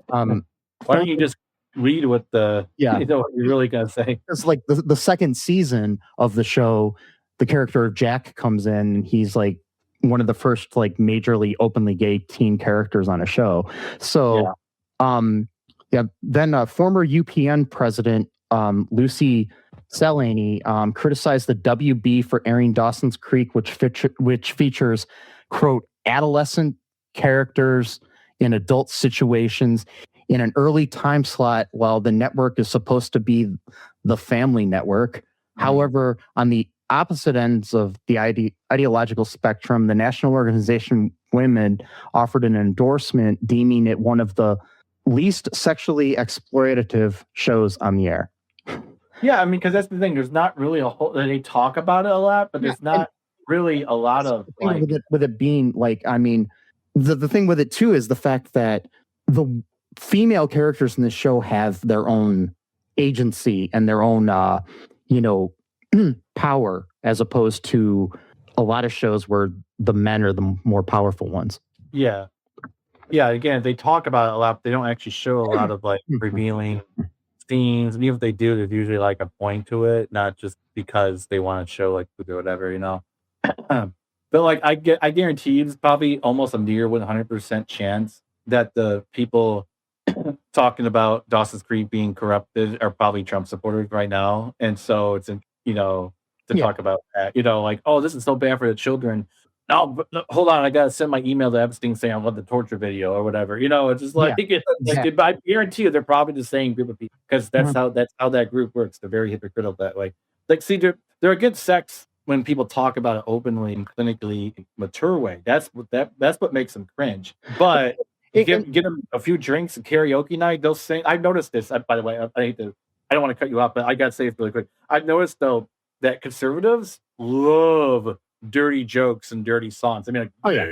don't you just read what what you're really going to say? It's like the second season of the show, the character of Jack comes in, and he's like one of the first like majorly openly gay teen characters on a show. So, then former UPN president Lucy Celaney criticized the WB for airing Dawson's Creek, which features, quote, adolescent characters in adult situations in an early time slot, while the network is supposed to be the family network. However, on the opposite ends of the ideological spectrum, the National Organization Women offered an endorsement, deeming it one of the least sexually exploitative shows on the air. Yeah, I mean, because that's the thing. There's not really a whole. They talk about it a lot, but there's not really a lot of like. With it being like, I mean, the thing with it too is the fact that the female characters in the show have their own agency and their own, power, as opposed to a lot of shows where the men are the more powerful ones. Yeah. Yeah, again, they talk about it a lot, but they don't actually show a lot of like revealing scenes. And even if they do, there's usually like a point to it, not just because they want to show like or whatever, But like I guarantee you, it's probably almost a near 100% chance that the people talking about Dawson's Creek being corrupted are probably Trump supporters right now. And so it's talk about that, like, oh, this is so bad for the children. No, hold on, I gotta send my email to Epstein saying I love the torture video or whatever. It's just like, exactly. I guarantee you they're probably the same group of people, because that's how that group works. They're very hypocritical that way. Like, see, they're against sex when people talk about it openly and clinically mature way. That's what makes them cringe. But Get them a few drinks and karaoke night. They'll sing. I've noticed this. By the way, I don't want to cut you off, but I gotta say it really quick. I've noticed though that conservatives love dirty jokes and dirty songs. I mean, like, Oh, yeah.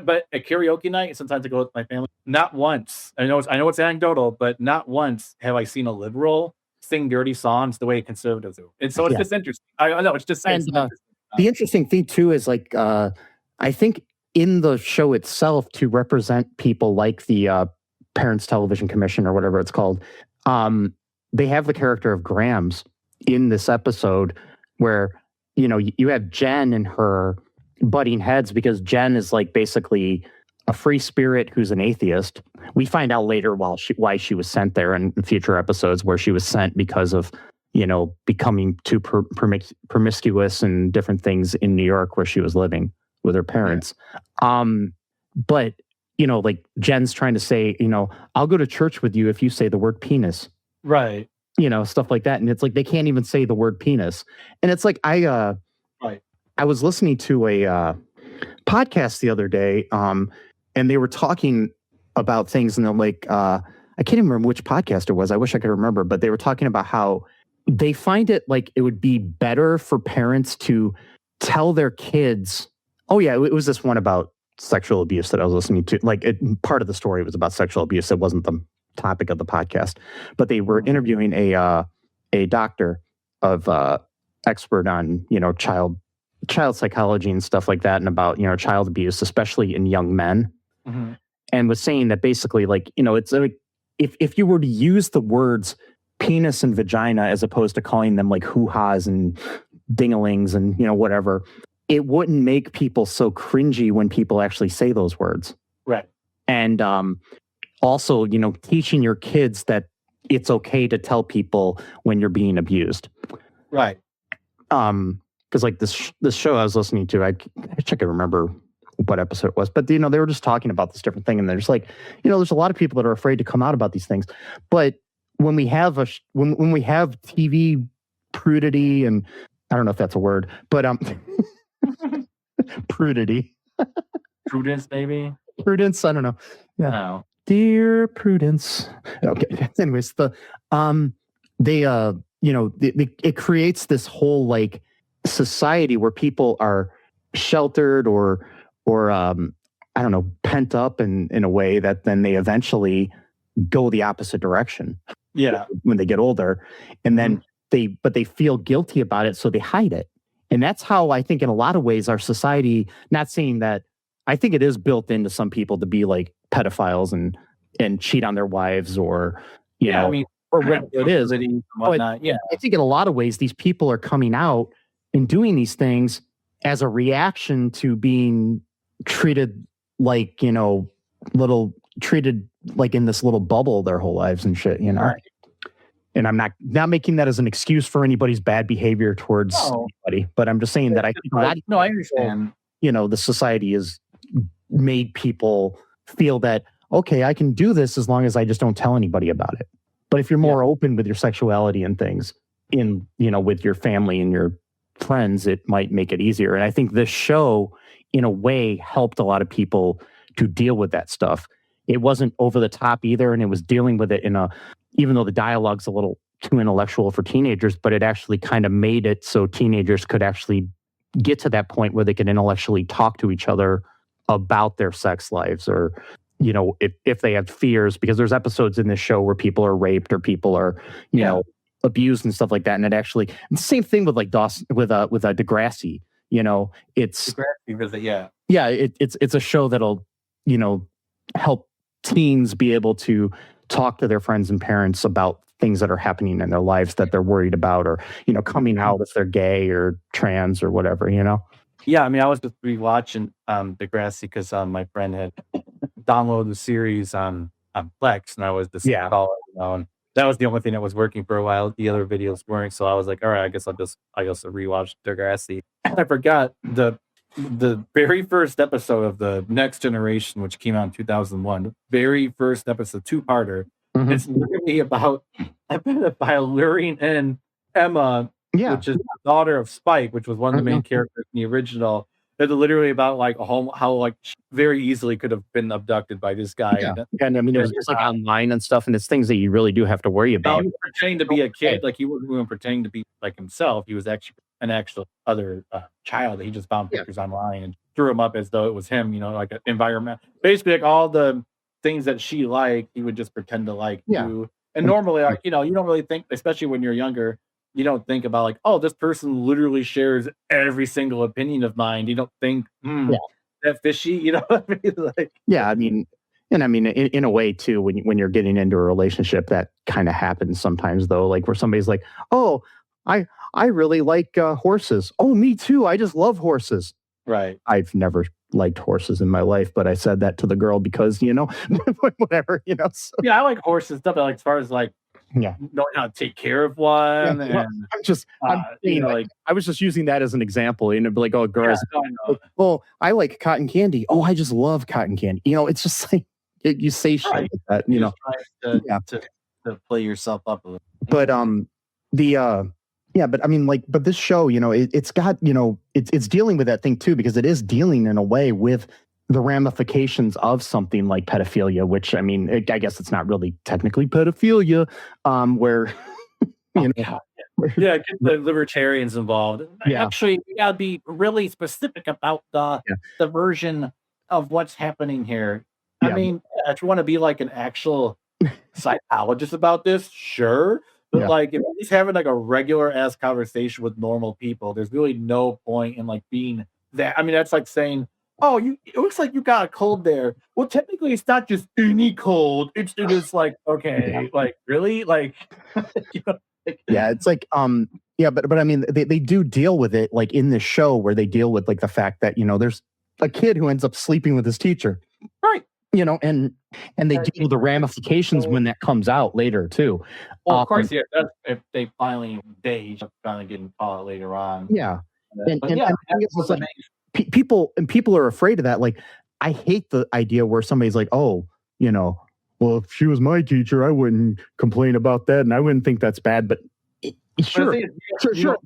but at karaoke night, sometimes I go with my family. Not once. I know it's anecdotal, but not once have I seen a liberal sing dirty songs the way conservatives do. And so it's just interesting. I know it's just And the interesting thing too is like I think in the show itself to represent people like the Parents Television Commission or whatever it's called, they have the character of Grams in this episode where you have Jen and her butting heads because Jen is like basically a free spirit who's an atheist. We find out later why she was sent there in future episodes where she was sent because of becoming too promiscuous and different things in New York where she was living with her parents. But like Jen's trying to say, I'll go to church with you if you say the word penis. Right. Stuff like that. And it's like, they can't even say the word penis. And it's like, I was listening to a podcast the other day, and they were talking about things, and they're like, I can't even remember which podcast it was. I wish I could remember, but they were talking about how they find it like it would be better for parents to tell their kids. Oh yeah, it was this one about sexual abuse that I was listening to. Like part of the story was about sexual abuse. It wasn't the topic of the podcast, but they were interviewing a doctor of expert on child psychology and stuff like that, and about child abuse, especially in young men, and was saying that basically like it's like if you were to use the words penis and vagina as opposed to calling them like hoo-has and dingalings and whatever, it wouldn't make people so cringy when people actually say those words. Right. And also, teaching your kids that it's okay to tell people when you're being abused. Right. Because like this show I was listening to, I wish I could remember what episode it was, but they were just talking about this different thing, and there's like, there's a lot of people that are afraid to come out about these things. But when we have when we have TV prudity, and I don't know if that's a word, but prudity, prudence, maybe prudence. I don't know. Yeah. No. Dear Prudence. Okay. Anyways, it creates this whole like society where people are sheltered or I don't know, pent up in a way that then they eventually go the opposite direction. Yeah. When they get older, and then they feel guilty about it, so they hide it. And that's how I think in a lot of ways our society, not saying that, I think it is built into some people to be like pedophiles and cheat on their wives or, or whatever it is. But I think in a lot of ways, these people are coming out and doing these things as a reaction to being treated like, treated like in this little bubble their whole lives and shit, Right. And I'm not making that as an excuse for anybody's bad behavior towards anybody, but I'm just saying that I think I understand. The society has made people feel that, okay, I can do this as long as I just don't tell anybody about it. But if you're more open with your sexuality and things with your family and your friends, it might make it easier. And I think this show, in a way, helped a lot of people to deal with that stuff. It wasn't over the top either, and it was dealing with it even though the dialogue's a little too intellectual for teenagers, but it actually kind of made it so teenagers could actually get to that point where they could intellectually talk to each other about their sex lives, or if they have fears, because there's episodes in this show where people are raped or people are abused and stuff like that, and it's the same thing with like Dawson with Degrassi. It's Degrassi visit, it's a show that'll help teens be able to talk to their friends and parents about things that are happening in their lives that they're worried about, or coming out if they're gay or trans or whatever. Yeah, I mean, I was just rewatching Degrassi because my friend had downloaded the series on Plex, and I was just and that was the only thing that was working for a while. The other videos weren't, so I was like, all right, I guess I'll rewatch Degrassi. And I forgot the very first episode of the Next Generation, which came out in 2001. Very first episode, two-parter. Mm-hmm. It's literally about luring in Emma, which is the daughter of Spike, which was one of the main characters in the original, It's literally about like how like she very easily could have been abducted by this guy. Yeah. And I mean, it was just like online and stuff, and it's things that you really do have to worry No, about. he was pretending to be a kid. Like he wasn't even pretending to be like himself. He was actually an actual other child that he just found pictures online and threw him up as though it was him. Like an environment. Basically, like all the things that she liked, he would just pretend to like do. And normally, like you don't really think, especially when you're younger, you don't think about like, oh, this person literally shares every single opinion of mine. You don't think, that fishy. You know what I mean? Like, I mean, and I mean, in a way too, when you're getting into a relationship, that kind of happens sometimes, though. Like where somebody's like, "Oh, I really like horses. Oh, me too. I just love horses." Right. I've never liked horses in my life, but I said that to the girl because whatever. So. Yeah, I like horses stuff. But like as far as like knowing how to take care of one, and I'm saying, like I was just using that as an example. Be like, oh, girls, well, I like cotton candy. Oh, I just love cotton candy. It's just like you say shit like that. To play yourself up a little. But but I mean, like, but this show, it's got, it's dealing with that thing too, because it is dealing in a way with the ramifications of something like pedophilia, which I mean, I guess it's not really technically pedophilia, where get the libertarians involved. Actually, we gotta be really specific about the version of what's happening here. I mean, if you want to be like an actual psychologist about this, sure. But like, if he's having like a regular ass conversation with normal people, there's really no point in like being that. I mean, that's like saying, "Oh, it looks like you got a cold there." Well, technically, it's not just any cold. It is like, okay, like really, like, it's like, but I mean, they do deal with it like in the show where they deal with like the fact that there's a kid who ends up sleeping with his teacher, right? And they deal with the ramifications when that comes out later too. Well, of course, if they finally getting caught later on. Yeah, people are afraid of that. Like, I hate the idea where somebody's like, oh, well, if she was my teacher, I wouldn't complain about that, and I wouldn't think that's bad. But sure. You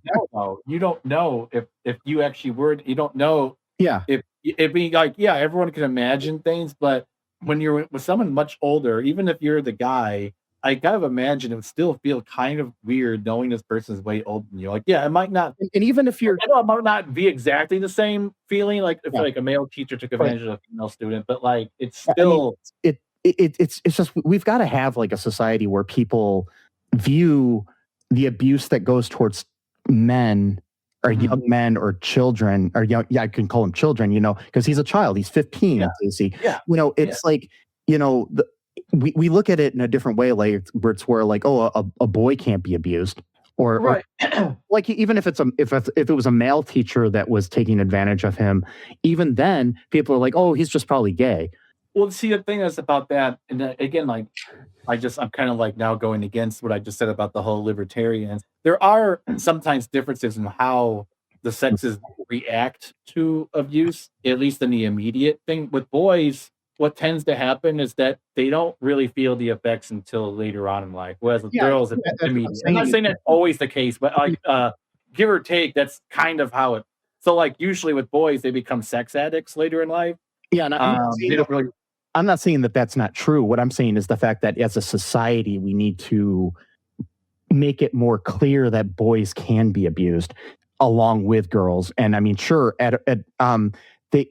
don't know if you actually were. You don't know. Yeah. If being like, everyone can imagine things, but when you're with someone much older, even if you're the guy, I kind of imagine it would still feel kind of weird knowing this person's way older than you. Like, it might not, and even if you're, I know it might not be exactly the same feeling. Like if like a male teacher took advantage of a female student, but like it's still, it's just we've got to have like a society where people view the abuse that goes towards men or young men or children or young, I can call him children, because he's a child, he's 15. It's like, we look at it in a different way, like where it's where like, oh, a boy can't be abused, or like even if it was a male teacher that was taking advantage of him, even then people are like, oh, he's just probably gay. Well, see, the thing is about that, and again, like I'm kind of like now going against what I just said about the whole libertarians. There are sometimes differences in how the sexes react to abuse, at least in the immediate thing. With boys, what tends to happen is that they don't really feel the effects until later on in life. Whereas with girls, it's immediate. I'm not saying that's always the case, but like give or take, that's kind of how it. So like usually with boys, they become sex addicts later in life. Yeah, and I'm not saying that that's not true. What I'm saying is the fact that as a society, we need to make it more clear that boys can be abused along with girls. And I mean, sure,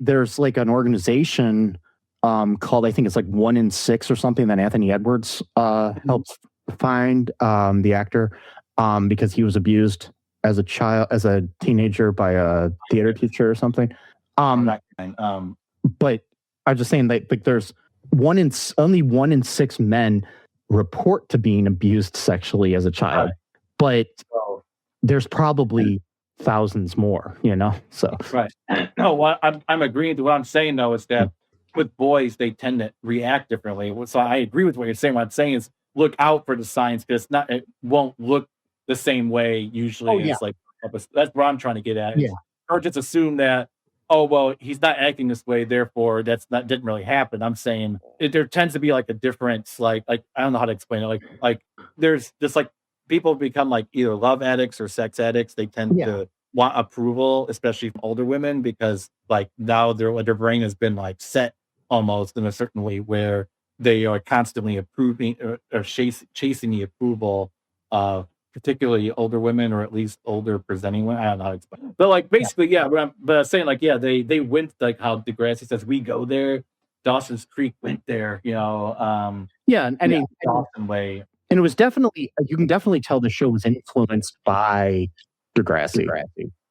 there's like an organization called, I think it's like 1 in 6 or something, that Anthony Edwards helped find, the actor, because he was abused as a teenager by a theater teacher or something. But I'm just saying that like there's only 1 in 6 men report to being abused sexually as a child, but there's probably thousands more, so. Right. No, I'm agreeing to what I'm saying though, is that with boys, they tend to react differently. So I agree with what you're saying. What I'm saying is look out for the signs, because it won't look the same way usually. It's like, that's what I'm trying to get at. Or just assume that, oh, well, he's not acting this way, therefore didn't really happen. I'm saying there tends to be like a difference, like I don't know how to explain it. Like there's just like people become like either love addicts or sex addicts. They tend to want approval, especially from older women, because like now their brain has been like set almost in a certain way where they are constantly approving or chasing the approval of particularly older women, or at least older presenting women. I don't know how to explain. But like basically, yeah. But I'm saying like, yeah, they went, like how Degrassi says, we go there. Dawson's Creek went there, Yeah, and Dawson way. And it was definitely, you can definitely tell the show was influenced by Degrassi.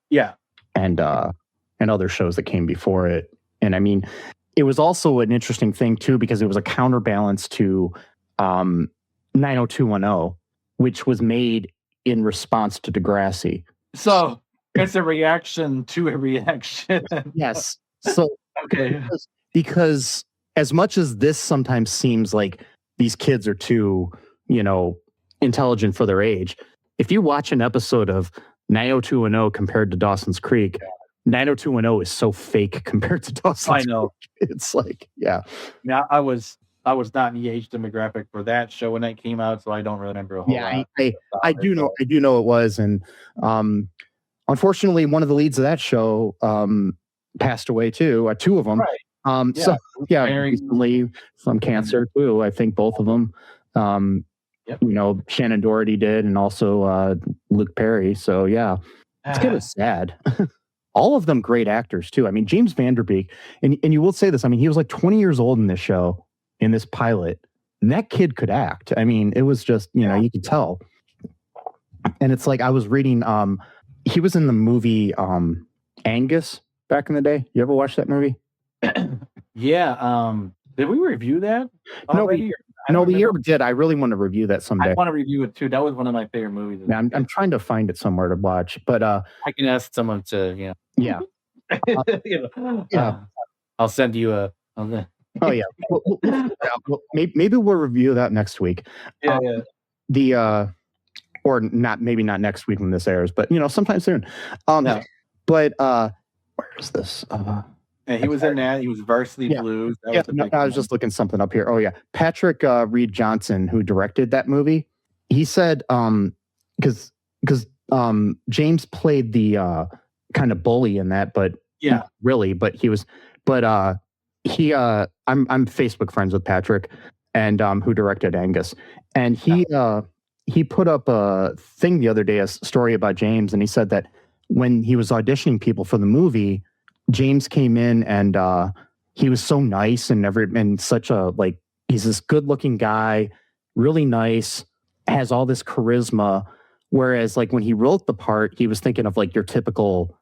Yeah. And other shows that came before it. And I mean, it was also an interesting thing too, because it was a counterbalance to 90210, which was made in response to Degrassi. So it's a reaction to a reaction. Yes. So okay. Because as much as this sometimes seems like these kids are too, intelligent for their age, if you watch an episode of 90210 compared to Dawson's Creek, 90210 is so fake compared to Dawson's I know. Creek. It's like, yeah. Yeah, I was not in the age demographic for that show when that came out, so I don't really remember a whole lot. I do know it was, and unfortunately, one of the leads of that show passed away too. Two of them. Right. So recently from cancer too. I think both of them. Shannon Doherty did, and also Luke Perry. So yeah, it's kind of sad. All of them great actors too. I mean, James Van Der Beek, and you will say this. I mean, he was like 20 years old in this show, in this pilot, and that kid could act. I mean, it was just you could tell. And it's like I was reading. He was in the movie Angus back in the day. You ever watch that movie? Yeah. Did we review that already? No, we ever did. I really want to review that someday. I want to review it too. That was one of my favorite movies. Yeah, I'm trying to find it somewhere to watch, but I can ask someone to, yeah. I'll send you a. Oh yeah. Maybe we'll review that next week. Yeah. Or not, maybe not next week when this airs, but sometime soon. But where is this? And he was in that. He was Varsity Blues. I was just looking something up here. Oh yeah, Patrick Reed Johnson, who directed that movie, he said because James played the kind of bully in that, but I'm Facebook friends with Patrick, and who directed Angus, and he put up a thing the other day, a story about James, and he said that when he was auditioning people for the movie, James came in and he was so nice and such a, like, he's this good looking guy, really nice, has all this charisma. Whereas like when he wrote the part, he was thinking of like your typical,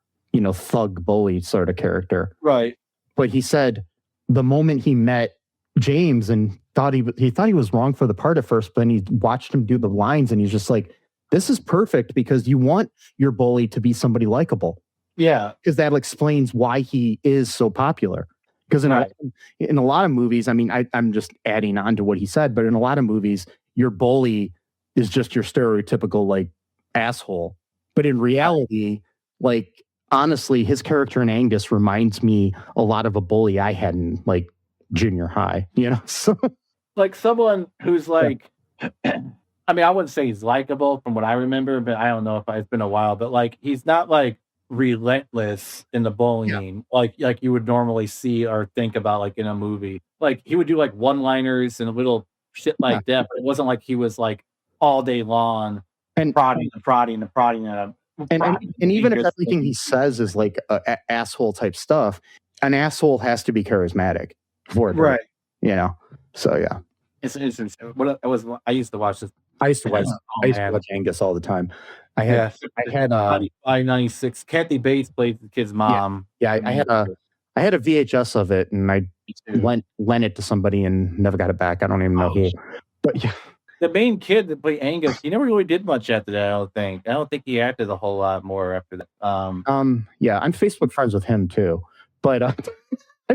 thug bully sort of character. Right. But he said the moment he met James and thought he was wrong for the part at first, but then he watched him do the lines and he's just like, this is perfect, because you want your bully to be somebody likable. Yeah, because that explains why he is so popular. Because in a lot of movies, I mean, I'm just adding on to what he said, but in a lot of movies, your bully is just your stereotypical like asshole. But in reality, like honestly, his character in Angus reminds me a lot of a bully I had in like junior high. So like someone who's like, I mean, I wouldn't say he's likable from what I remember, but I don't know if it's been a while. But like, he's not like relentless in the bullying like you would normally see or think about like in a movie. Like he would do like one-liners and a little shit like that, but it wasn't like he was like all day long and prodding at him. And even if everything he says is like asshole type stuff, an asshole has to be charismatic for it, right? So yeah, it's I used to watch this. I used to watch Angus all the time. I had 96. Kathy Bates played the kid's mom. Yeah, I had a VHS of it, and I lent it to somebody and never got it back. I don't even know who. But yeah, the main kid that played Angus, he never really did much after that. I don't think he acted a whole lot more after that. Yeah, I'm Facebook friends with him too. But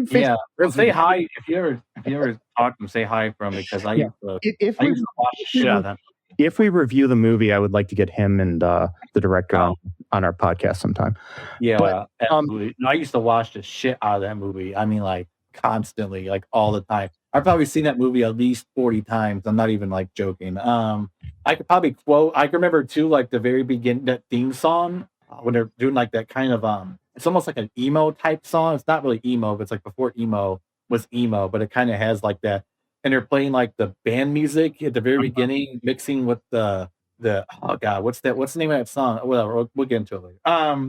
say hi if you ever talk to him. Say hi from him, because I used to watch shit out of them. If we review the movie, I would like to get him and the director on our podcast sometime. Yeah, but, absolutely. I used to watch the shit out of that movie. I mean, like constantly, like all the time. I've probably seen that movie at least 40 times. I'm not even like joking. I could probably quote. I can remember too, like the very beginning, that theme song when they're doing like that kind of it's almost like an emo type song. It's not really emo, but it's like before emo was emo, but it kind of has like that. And they're playing like the band music at the very beginning, mixing with the oh god, what's that? What's the name of that song? Whatever, we'll get into it later.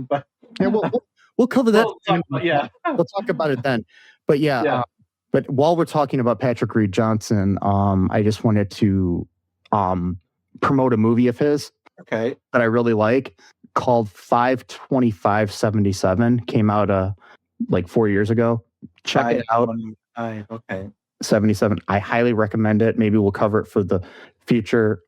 But Yeah, we'll cover that. We'll talk about it then. But Yeah. but while we're talking about Patrick Reed Johnson, I just wanted to promote a movie of his Okay. that I really like called 5/25/77. Came out like 4 years ago. Check it out. Okay. 77. I highly recommend it. Maybe we'll cover it for the future.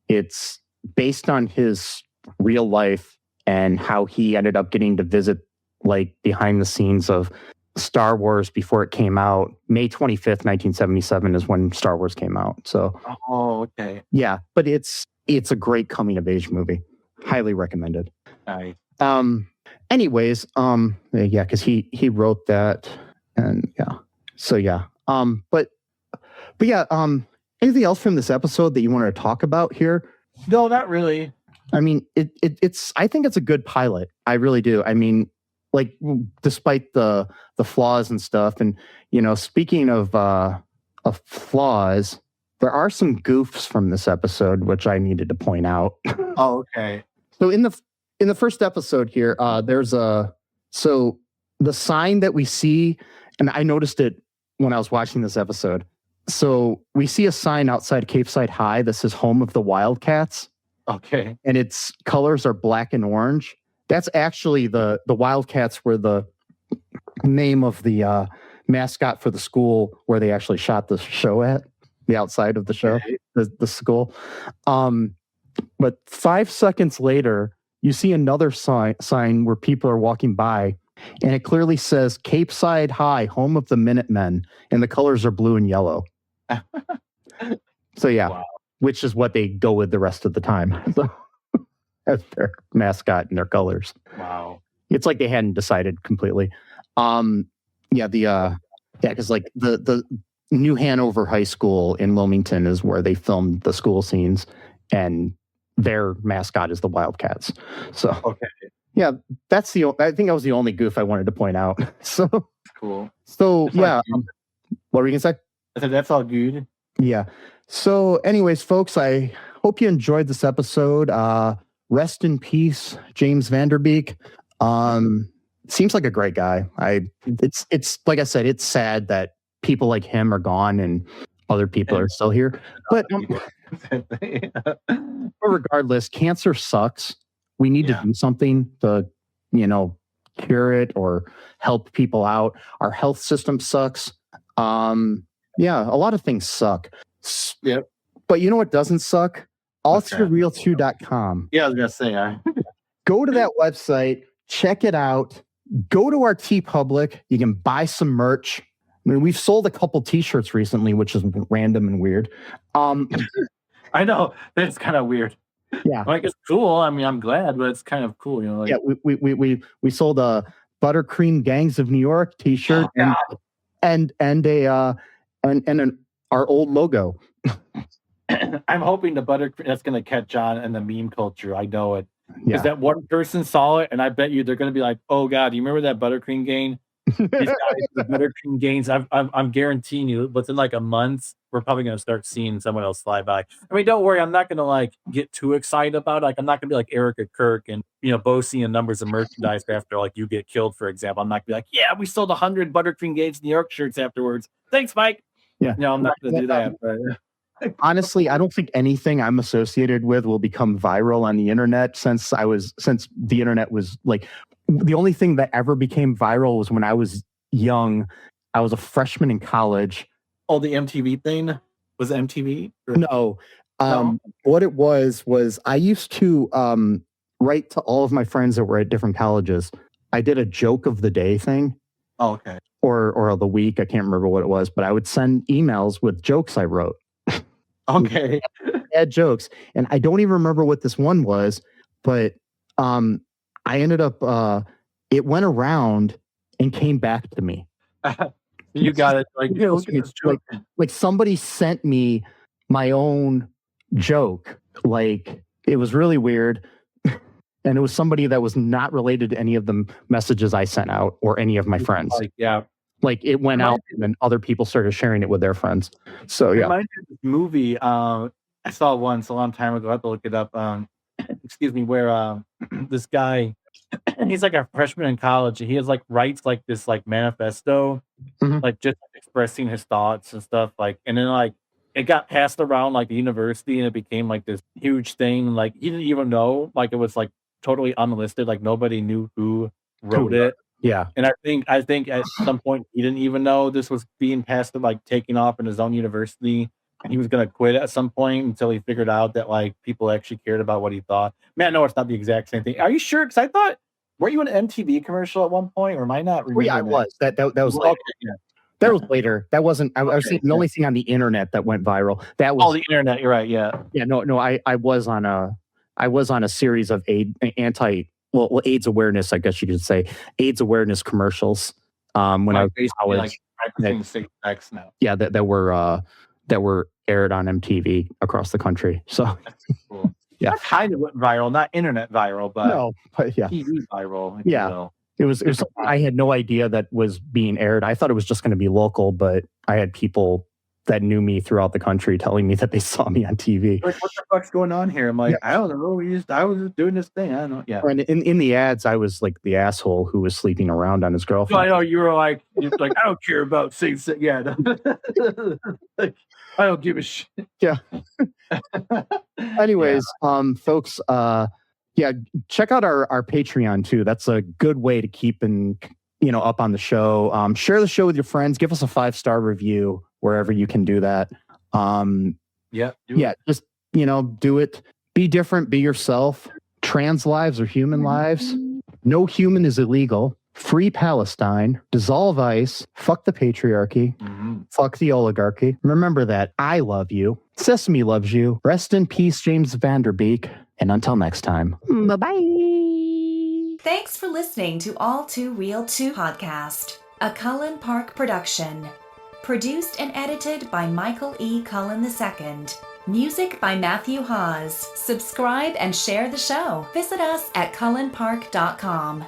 It's based on his real life and how he ended up getting to visit like behind the scenes of Star Wars before it came out. May 25th, 1977 is when Star Wars came out. So okay. yeah, but it's a great coming of age movie. Highly recommended. Nice. Anyways, yeah, because he wrote that, and yeah. So yeah. But yeah, anything else from this episode that you wanted to talk about here? No, not really. I mean, it's I think it's a good pilot. I really do. I mean, like despite the flaws and stuff, and speaking of flaws, there are some goofs from this episode which I needed to point out. Oh, okay. So in the first episode here, there's the sign that we see, and I noticed it when I was watching this episode. So we see a sign outside Capeside High that says "Home of the Wildcats." Okay. And its colors are black and orange. That's actually the Wildcats were the name of the mascot for the school where they actually shot the show at, the outside of the show, the school. But 5 seconds later, you see another sign where people are walking by, and it clearly says Capeside High, home of the Minutemen, and the colors are blue and yellow. So yeah. Wow. Which is what they go with the rest of the time. So, as their mascot and their colors. Wow. It's like they hadn't decided completely. Because like the New Hanover High School in Wilmington is where they filmed the school scenes, and their mascot is the Wildcats. So okay. Yeah, I think that was the only goof I wanted to point out. So cool. So yeah. What were you gonna say? I said that's all good. Yeah. So anyways, folks, I hope you enjoyed this episode. Rest in peace, James Van Der Beek. Seems like a great guy. It's like I said, it's sad that people like him are gone and other people are still here. But regardless, cancer sucks. We need to do something to, cure it or help people out. Our health system sucks. A lot of things suck. Yep. But you know what doesn't suck? All2ReelToo.com. Yeah, I was gonna say. Go to that website, check it out. Go to our TeePublic. You can buy some merch. I mean, we've sold a couple T-shirts recently, which is random and weird. I know that's kind of weird. Yeah, like it's cool. I mean, I'm glad, but it's kind of cool, Yeah, we sold a Buttercream Gangs of New York T-shirt and our old logo. I'm hoping the Buttercream that's going to catch on in the meme culture. I know it. Yeah. Because that one person saw it, and I bet you they're going to be like, "Oh God, do you remember that Buttercream gang? These guys, the Buttercream gangs." I'm guaranteeing you, within like a month, we're probably going to start seeing someone else fly by. I mean, don't worry, I'm not going to like get too excited about it. Like, I'm not going to be like Erica Kirk and boasting in numbers of merchandise after like you get killed, for example. I'm not going to be like, "Yeah, we sold 100 Buttercream Gangs New York shirts afterwards. Thanks, Mike." Yeah, no, I'm not going to do that. But honestly, I don't think anything I'm associated with will become viral on the internet since the internet was like the only thing that ever became viral was when I was young. I was a freshman in college. Oh, the MTV thing? Was it MTV? No. What it was I used to write to all of my friends that were at different colleges. I did a joke of the day thing. Oh, okay. Or the week. I can't remember what it was, but I would send emails with jokes I wrote. Okay. Bad jokes. And I don't even remember what this one was, but I ended up it went around and came back to me. You got it. Like, yeah, look at this joke. Like somebody sent me my own joke. Like it was really weird. And it was somebody that was not related to any of the messages I sent out or any of my friends. Like, yeah. Like it went out and then other people started sharing it with their friends. So It yeah. reminds me of this movie I saw once a long time ago. I have to look it up. Excuse me, where this guy, he's like a freshman in college, and he has like writes like this like manifesto, like just expressing his thoughts and stuff. Like, and then like it got passed around like the university, and it became like this huge thing. Like he didn't even know, like it was like totally unlisted. Like nobody knew who wrote it. Yeah. And I think at some point he didn't even know this was being passed, like taking off in his own university. He was gonna quit at some point until he figured out that like people actually cared about what he thought. Man, no, it's not the exact same thing. Are you sure? Because I thought, were you in an MTV commercial at one point, or am I not? Well, yeah, I was. That was Okay, that was later. That wasn't. I was saying the only thing on the internet that went viral. That was. Oh, the internet. You're right. Yeah. Yeah. No. I was on a series of AIDS awareness, I guess you could say, AIDS awareness commercials. When I was in college, like practicing safe sex now. yeah, that were aired on MTV across the country. So That's cool. Yeah. That kind of went viral, not internet viral, but no, but yeah, TV viral. if Yeah. you will. it was. I had no idea that was being aired. I thought it was just going to be local, but I had people that knew me throughout the country telling me that they saw me on TV. Like, what the fuck's going on here? I'm like, I don't know. I was just doing this thing. I don't know. Yeah. And in the ads, I was like the asshole who was sleeping around on his So girlfriend. I know you're like, I don't care about safe sex. Yeah. Like, I don't give a shit. Yeah. Anyways, folks, yeah, check out our Patreon too. That's a good way to keep up on the show. Share the show with your friends. Give us a 5-star review wherever you can do that. Just do it. Be different. Be yourself. Trans lives are human lives. No human is illegal. Free Palestine. Dissolve ICE. Fuck the patriarchy. Fuck the oligarchy. Remember that. I love you. Sesame loves you. Rest in peace, James Van Der Beek. And until next time, bye-bye. Thanks for listening to All2ReelToo podcast, a Cullen Park production. Produced and edited by Michael E. Cullen II. Music by Matthew Hawes. Subscribe and share the show. Visit us at cullenpark.com.